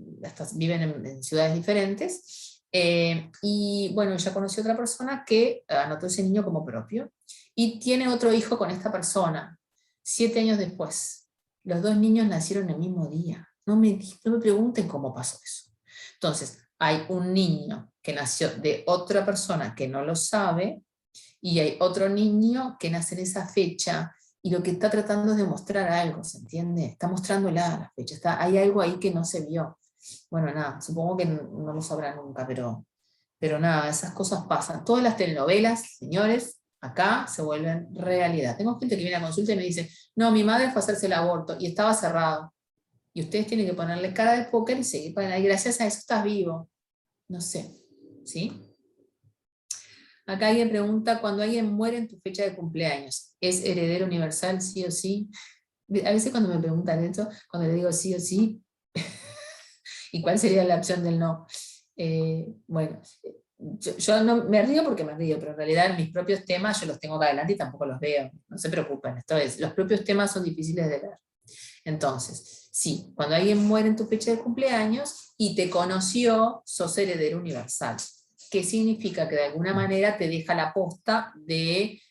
S1: viven en ciudades diferentes, y bueno, ella conoció a otra persona que anotó ese niño como propio, y tiene otro hijo con esta persona, 7 años después. Los 2 niños nacieron el mismo día. No me pregunten cómo pasó eso. Entonces, hay un niño que nació de otra persona que no lo sabe, y hay otro niño que nace en esa fecha, y lo que está tratando es demostrar algo, ¿se entiende? Está mostrándola la fecha, hay algo ahí que no se vio. Bueno, nada, supongo que no lo sabrá nunca, pero nada, esas cosas pasan. Todas las telenovelas, señores, acá se vuelven realidad. Tengo gente que viene a consulta y me dice, no, mi madre fue a hacerse el aborto y estaba cerrado. Y ustedes tienen que ponerle cara de póker y seguir para ahí. Gracias a eso estás vivo. No sé, ¿sí? Acá alguien pregunta, cuando alguien muere en tu fecha de cumpleaños, ¿es heredero universal sí o sí? A veces cuando me preguntan eso, cuando le digo sí o sí, ¿y cuál sería la opción del no? Bueno, yo no me río porque me río, pero en realidad mis propios temas yo los tengo acá adelante y tampoco los veo. No se preocupen, los propios temas son difíciles de ver. Entonces, sí, cuando alguien muere en tu fecha de cumpleaños y te conoció, sos heredero universal. ¿Qué significa? Que de alguna manera te deja la posta de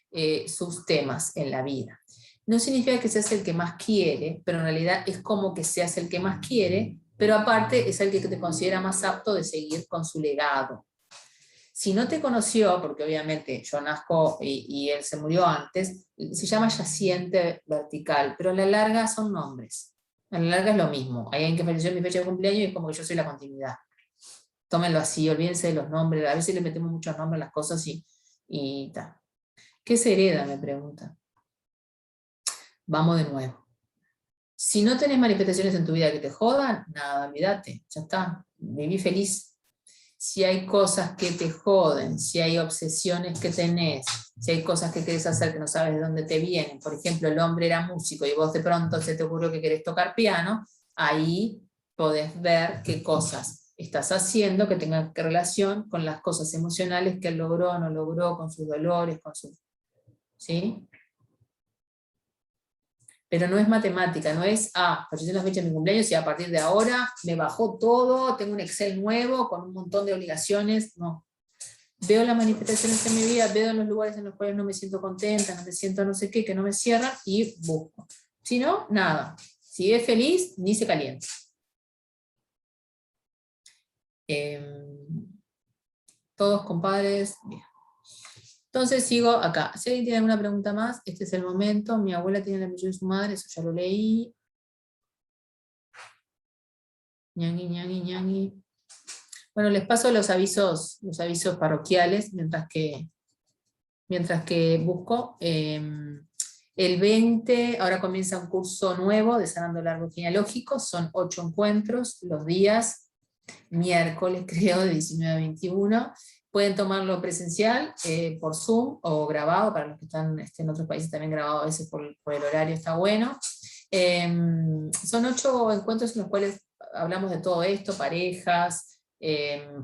S1: sus temas en la vida. No significa que seas el que más quiere, pero en realidad es como que seas el que más quiere, pero aparte es el que te considera más apto de seguir con su legado. Si no te conoció, porque obviamente yo nazco y él se murió antes, se llama yaciente vertical, pero a la larga son nombres. A la larga es lo mismo. Hay alguien que falleció en mi fecha de cumpleaños y es como que yo soy la continuidad. Tómenlo así, olvídense de los nombres. A veces le metemos muchos nombres a las cosas y ta. ¿Qué se hereda? Me pregunta. Vamos de nuevo. Si no tenés manifestaciones en tu vida que te jodan, nada, olvídate, ya está, viví feliz. Si hay cosas que te joden, si hay obsesiones que tenés, si hay cosas que querés hacer que no sabes de dónde te vienen, por ejemplo, el hombre era músico y vos de pronto se te ocurrió que querés tocar piano, ahí podés ver qué cosas estás haciendo que tengan relación con las cosas emocionales que él logró o no logró, con sus dolores, con sus... ¿sí? Pero no es matemática, no es, apareció la fecha de mi cumpleaños y a partir de ahora me bajó todo, tengo un Excel nuevo con un montón de obligaciones, no. Veo las manifestaciones en mi vida, veo los lugares en los cuales no me siento contenta, no me siento no sé qué, que no me cierran y busco. Si no, nada. Si es feliz, ni se calienta. Todos compadres, bien. Entonces sigo acá. Si alguien tiene alguna pregunta más, este es el momento. Mi abuela tiene el apellido de su madre, eso ya lo leí. Ñangui, ñangui, ñangui. Bueno, les paso los avisos parroquiales mientras que busco. El 20, ahora comienza un curso nuevo de Sanando el Árbol Genealógico, son 8 encuentros, los días, miércoles creo, de 19 a 21. Pueden tomarlo presencial, por Zoom, o grabado, para los que están en otros países también grabado a veces por el horario, está bueno. Son 8 encuentros en los cuales hablamos de todo esto, parejas,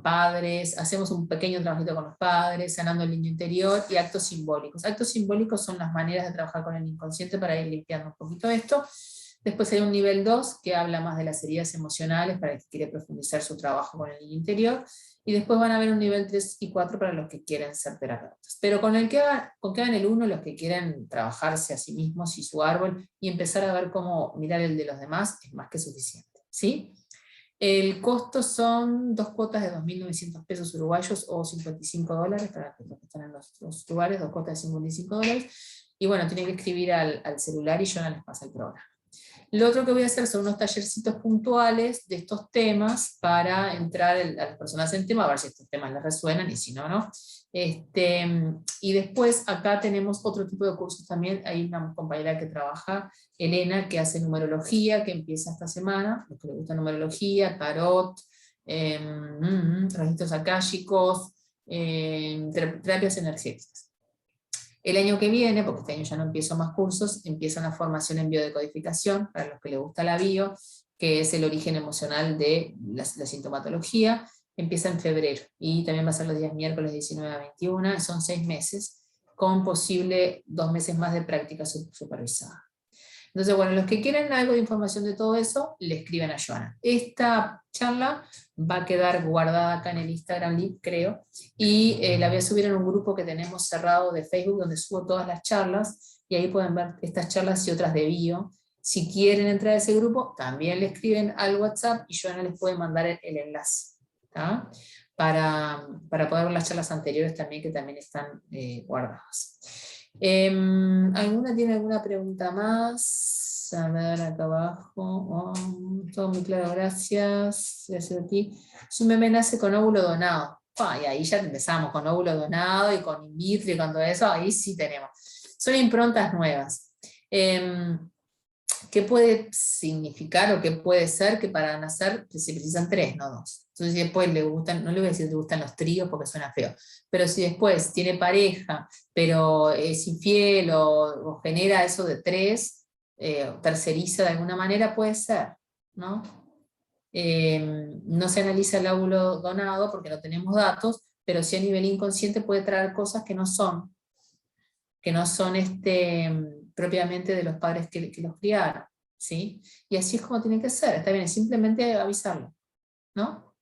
S1: padres, hacemos un pequeño trabajito con los padres, sanando el niño interior, y actos simbólicos. Actos simbólicos son las maneras de trabajar con el inconsciente para ir limpiando un poquito esto. Después hay un nivel 2 que habla más de las heridas emocionales para el que quiere profundizar su trabajo con el niño interior, y después van a haber un nivel 3 y 4 para los que quieren ser terapeutas. Pero con que hagan el 1, los que quieren trabajarse a sí mismos y su árbol, y empezar a ver cómo mirar el de los demás, es más que suficiente, ¿sí? El costo son 2 cuotas de 2.900 pesos uruguayos o $55 para los que están en los lugares, 2 cuotas de $55. Y bueno, tienen que escribir al celular y yo no les paso el programa. Lo otro que voy a hacer son unos tallercitos puntuales de estos temas para entrar a las personas en tema, a ver si estos temas les resuenan y si no, no. Y después acá tenemos otro tipo de cursos también. Hay una compañera que trabaja, Elena, que hace numerología, que empieza esta semana, los que les gusta numerología, tarot, registros akáshicos, terapias energéticas. El año que viene, porque este año ya no empiezo más cursos, empieza una formación en biodecodificación, para los que les gusta la bio, que es el origen emocional de la sintomatología. Empieza en febrero, y también va a ser los días miércoles 19 a 21, son 6 meses, con posible 2 meses más de práctica supervisada. Entonces, bueno, los que quieren algo de información de todo eso, le escriben a Joana. Esta charla va a quedar guardada acá en el Instagram Live, creo, y la voy a subir en un grupo que tenemos cerrado de Facebook, donde subo todas las charlas, y ahí pueden ver estas charlas y otras de bio. Si quieren entrar a ese grupo, también le escriben al WhatsApp, y Joana les puede mandar el enlace, ¿tá? Para poder ver las charlas anteriores también, que también están guardadas. ¿Alguna tiene alguna pregunta más? A ver, acá abajo. Oh, todo muy claro, gracias. Gracias a ti. Su meme nace con óvulo donado. Y ahí ya empezamos con óvulo donado y con in vitro y con todo eso. Ahí sí tenemos. Son improntas nuevas. ¿Qué puede significar o qué puede ser? Que para nacer se precisan 3, no 2. Entonces, si después le gustan, no le voy a decir que le gustan los tríos porque suena feo, pero si después tiene pareja, pero es infiel o genera eso de 3, terceriza de alguna manera, puede ser, ¿no? No se analiza el óvulo donado porque no tenemos datos, pero sí a nivel inconsciente puede traer cosas que no son propiamente de los padres que los criaron, ¿sí? Y así es como tiene que ser, está bien, es simplemente avisarlo, ¿no?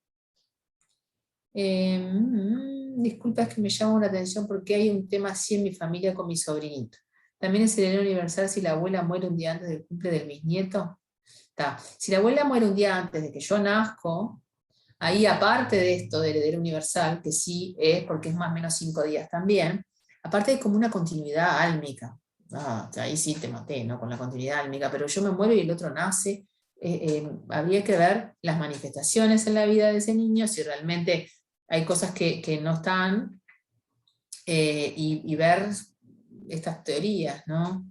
S1: Disculpa, es que me llama la atención porque hay un tema así en mi familia con mi sobrinito. También es heredero universal si la abuela muere un día antes del cumple del bisnieto. Si la abuela muere un día antes de que yo nazco, ahí aparte de esto de heredero universal, que sí es porque es más o menos 5 días también, aparte hay como una continuidad álmica. Ahí sí te maté, ¿no? Con la continuidad álmica, pero yo me muero y el otro nace. Habría que ver las manifestaciones en la vida de ese niño, si realmente hay cosas que no están, y ver estas teorías, ¿no?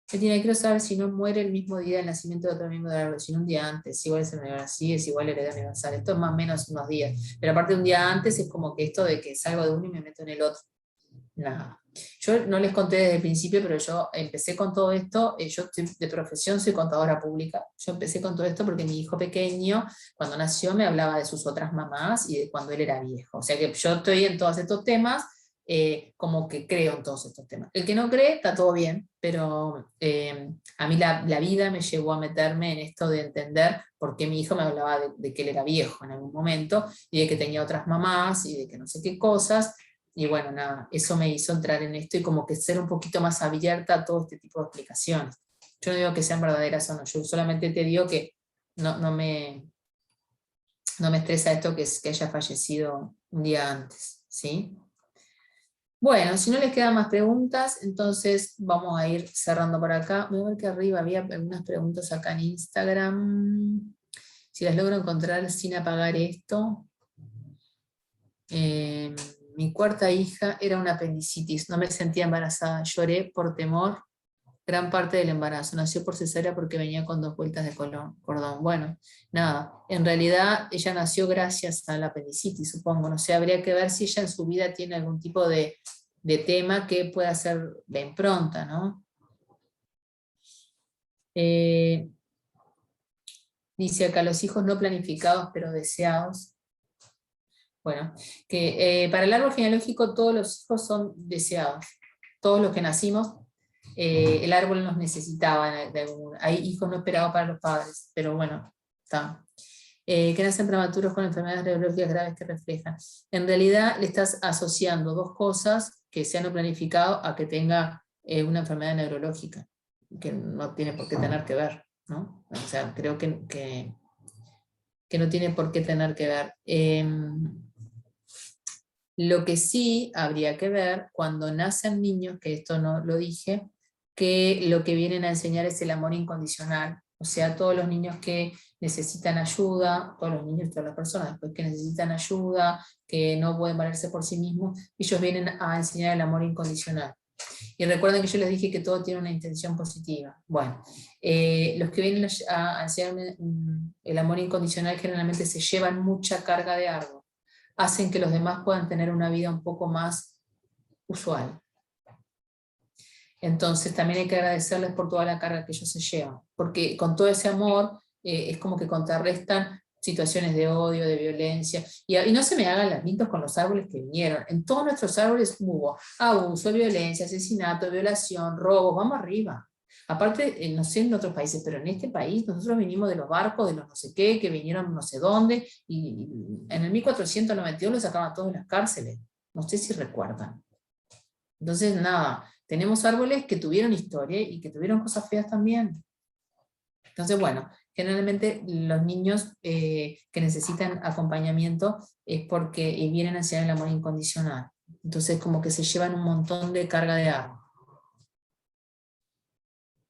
S1: Quiero saber si no muere el mismo día del nacimiento de otro miembro del árbol, sino un día antes, igual es el así, es igual heredad universal. Esto es más o menos unos días. Pero aparte un día antes es como que esto de que salgo de uno y me meto en el otro. Nada. Yo no les conté desde el principio, pero yo empecé con todo esto, yo de profesión soy contadora pública, yo empecé con todo esto porque mi hijo pequeño, cuando nació, me hablaba de sus otras mamás y de cuando él era viejo. O sea que yo estoy en todos estos temas, como que creo en todos estos temas. El que no cree, está todo bien, pero a mí la vida me llevó a meterme en esto de entender por qué mi hijo me hablaba de que él era viejo en algún momento, y de que tenía otras mamás, y de que no sé qué cosas. Y bueno, nada, eso me hizo entrar en esto y como que ser un poquito más abierta a todo este tipo de explicaciones. Yo no digo que sean verdaderas o no, yo solamente te digo que no me estresa esto que haya fallecido un día antes, ¿sí? Bueno, si no les quedan más preguntas, entonces vamos a ir cerrando por acá. Voy a ver que arriba había algunas preguntas acá en Instagram. Si las logro encontrar sin apagar esto. Mi cuarta hija era una apendicitis, no me sentía embarazada, lloré por temor gran parte del embarazo, nació por cesárea porque venía con 2 vueltas de cordón. Bueno, nada, en realidad ella nació gracias a la apendicitis, supongo, no sé, habría que ver si ella en su vida tiene algún tipo de tema que pueda ser de impronta, ¿no? Dice acá, los hijos no planificados pero deseados. Bueno, que para el árbol genealógico todos los hijos son deseados. Todos los que nacimos, el árbol nos necesitaba. Hay hijos no esperados para los padres, pero bueno, está. Que nacen prematuros con enfermedades neurológicas graves que reflejan. En realidad le estás asociando dos cosas, que sea no planificado a que tenga una enfermedad neurológica, que no tiene por qué tener que ver, ¿no? O sea, creo que no tiene por qué tener que ver. Lo que sí habría que ver cuando nacen niños, que esto no lo dije, que lo que vienen a enseñar es el amor incondicional. O sea, todos los niños que necesitan ayuda, todos los niños, todas las personas después que necesitan ayuda, que no pueden valerse por sí mismos, ellos vienen a enseñar el amor incondicional. Y recuerden que yo les dije que todo tiene una intención positiva. Bueno, los que vienen a enseñar el amor incondicional generalmente se llevan mucha carga de árbol, hacen que los demás puedan tener una vida un poco más usual. Entonces también hay que agradecerles por toda la carga que ellos se llevan, porque con todo ese amor es como que contrarrestan situaciones de odio, de violencia, y no se me hagan las pintos con los árboles que vinieron. En todos nuestros árboles hubo abuso, violencia, asesinato, violación, robo, vamos arriba. Aparte, no sé en otros países, pero en este país nosotros vinimos de los barcos, de los no sé qué, que vinieron no sé dónde, y en el 1492 los sacaban a todos de las cárceles. No sé si recuerdan. Entonces, nada, tenemos árboles que tuvieron historia y que tuvieron cosas feas también. Entonces, bueno, generalmente los niños que necesitan acompañamiento es porque vienen a enseñar el amor incondicional. Entonces, como que se llevan un montón de carga de árbol.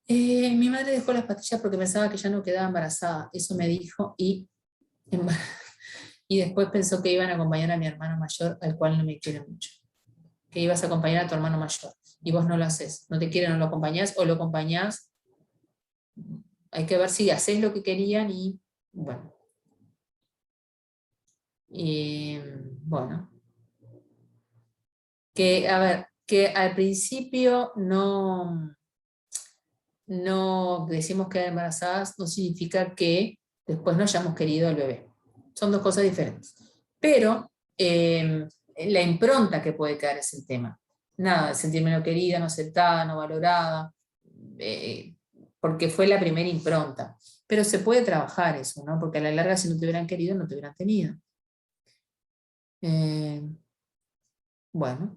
S1: Mi madre dejó las pastillas porque pensaba que ya no quedaba embarazada. Eso me dijo y después pensó que iban a acompañar a mi hermano mayor, al cual no me quiere mucho. Que ibas a acompañar a tu hermano mayor y vos no lo haces. No te quieren, no lo acompañás, o lo acompañás. Hay que ver si haces lo que querían y bueno. Bueno. Que, a ver, que al principio no decimos quedar embarazadas no significa que después no hayamos querido al bebé. Son dos cosas diferentes. Pero la impronta que puede quedar es el tema. Nada, sentirme no querida, no aceptada, no valorada, porque fue la primera impronta. Pero se puede trabajar eso, ¿no? Porque a la larga si no te hubieran querido, no te hubieran tenido. Bueno.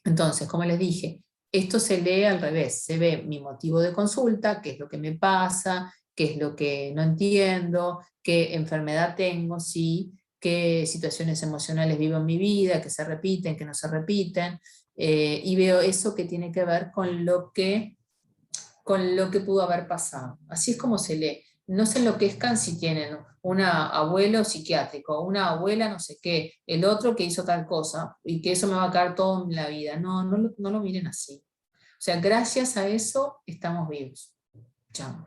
S1: Entonces, como les dije, esto se lee al revés, se ve mi motivo de consulta, qué es lo que me pasa, qué es lo que no entiendo, qué enfermedad tengo, sí, qué situaciones emocionales vivo en mi vida, que se repiten, que no se repiten, y veo eso que tiene que ver con lo que pudo haber pasado. Así es como se lee. no se enloquezcan si tienen un abuelo psiquiátrico, una abuela no sé qué, el otro que hizo tal cosa, y que eso me va a caer todo en la vida. No, no lo miren así. O sea, gracias a eso estamos vivos. Chao.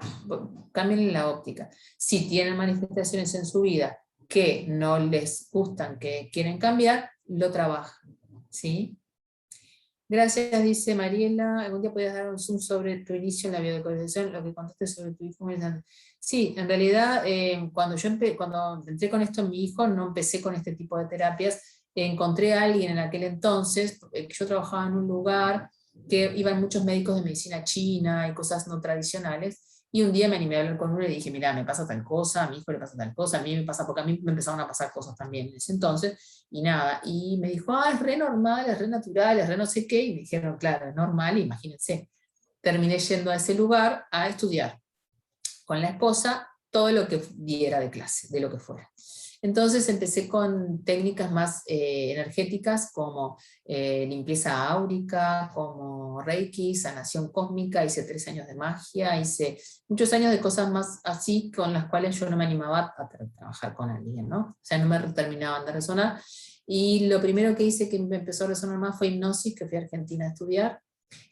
S1: Cambien la óptica. Si tienen manifestaciones en su vida que no les gustan, que quieren cambiar, lo trabajan. ¿Sí? Gracias, dice Mariela. ¿Algún día podías dar un zoom sobre tu inicio en la biodecodificación, lo que contaste sobre tu hijo? Sí, en realidad, cuando entré con esto en mi hijo, no empecé con este tipo de terapias. Encontré a alguien en aquel entonces, yo trabajaba en un lugar que iban muchos médicos de medicina china y cosas no tradicionales, y un día me animé a hablar con uno y dije, mira, me pasa tal cosa, a mi hijo le pasa tal cosa, a mí me pasa, porque a mí me empezaron a pasar cosas también en ese entonces, y nada, y me dijo, es re normal, es re natural, es re no sé qué, y me dijeron, claro, es normal, imagínense. Terminé yendo a ese lugar a estudiar con la esposa todo lo que diera de clase, de lo que fuera. Entonces empecé con técnicas más energéticas como limpieza áurica, como Reiki, sanación cósmica, hice 3 años de magia, hice muchos años de cosas más así con las cuales yo no me animaba a trabajar con alguien, ¿no? O sea, no me terminaban de resonar. Y lo primero que hice que me empezó a resonar más fue hipnosis, que fui a Argentina a estudiar,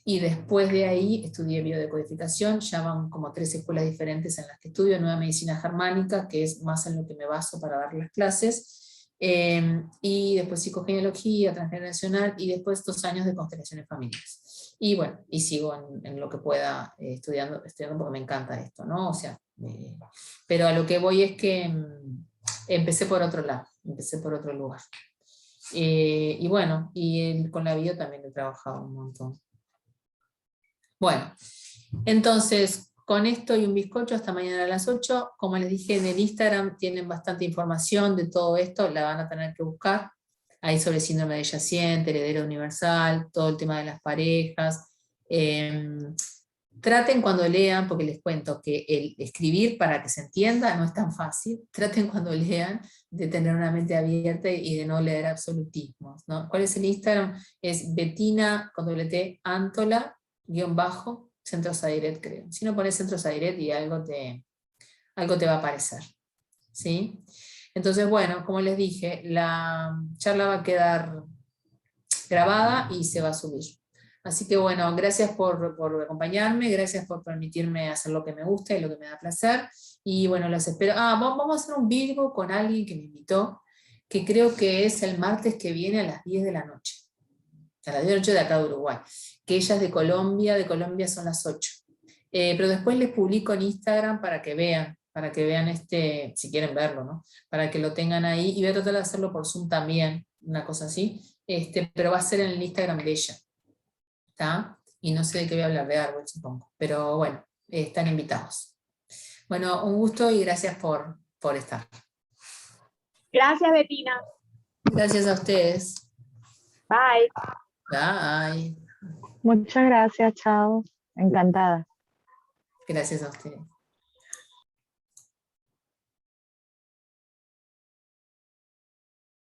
S1: y después de ahí estudié biodecodificación. Ya van como 3 escuelas diferentes en las que estudio: Nueva Medicina Germánica, que es más en lo que me baso para dar las clases, y después psicogenealogía, transgeneracional, y después 2 años de constelaciones familiares. Y bueno, y sigo en lo que pueda estudiando porque me encanta esto, ¿no? O sea, pero a lo que voy es que empecé por otro lado, empecé por otro lugar. Y bueno, con la bio también he trabajado un montón. Bueno, entonces, con esto y un bizcocho hasta mañana a las 8. Como les dije, en el Instagram tienen bastante información de todo esto, la van a tener que buscar. Ahí sobre síndrome de yaciente, heredero universal, todo el tema de las parejas. Traten cuando lean, porque les cuento que el escribir para que se entienda no es tan fácil. Traten cuando lean de tener una mente abierta y de no leer absolutismos, ¿no? ¿Cuál es el Instagram? Es Bettina, con doble T, Antola, _ Centro Sadiret, creo. Si no pones Centro Sadiret y algo te va a aparecer. ¿Sí? Entonces, bueno, como les dije, la charla va a quedar grabada y se va a subir. Así que bueno, gracias por acompañarme, gracias por permitirme hacer lo que me gusta y lo que me da placer. Y bueno, los espero. Vamos a hacer un Virgo con alguien que me invitó, que creo que es el martes que viene a las 10 de la noche. A las 10 de la noche de acá de Uruguay. Que ella es de Colombia son las 8. Pero después les publico en Instagram para que vean si quieren verlo, ¿no? Para que lo tengan ahí, y voy a tratar de hacerlo por Zoom también, una cosa así, pero va a ser en el Instagram de ella, ¿está? Y no sé de qué voy a hablar, de árbol, supongo, pero bueno, están invitados. Bueno, un gusto y gracias por estar.
S2: Gracias, Bettina.
S1: Gracias a ustedes.
S2: Bye.
S1: Bye.
S3: Muchas gracias, chao. Encantada.
S1: Gracias a ustedes.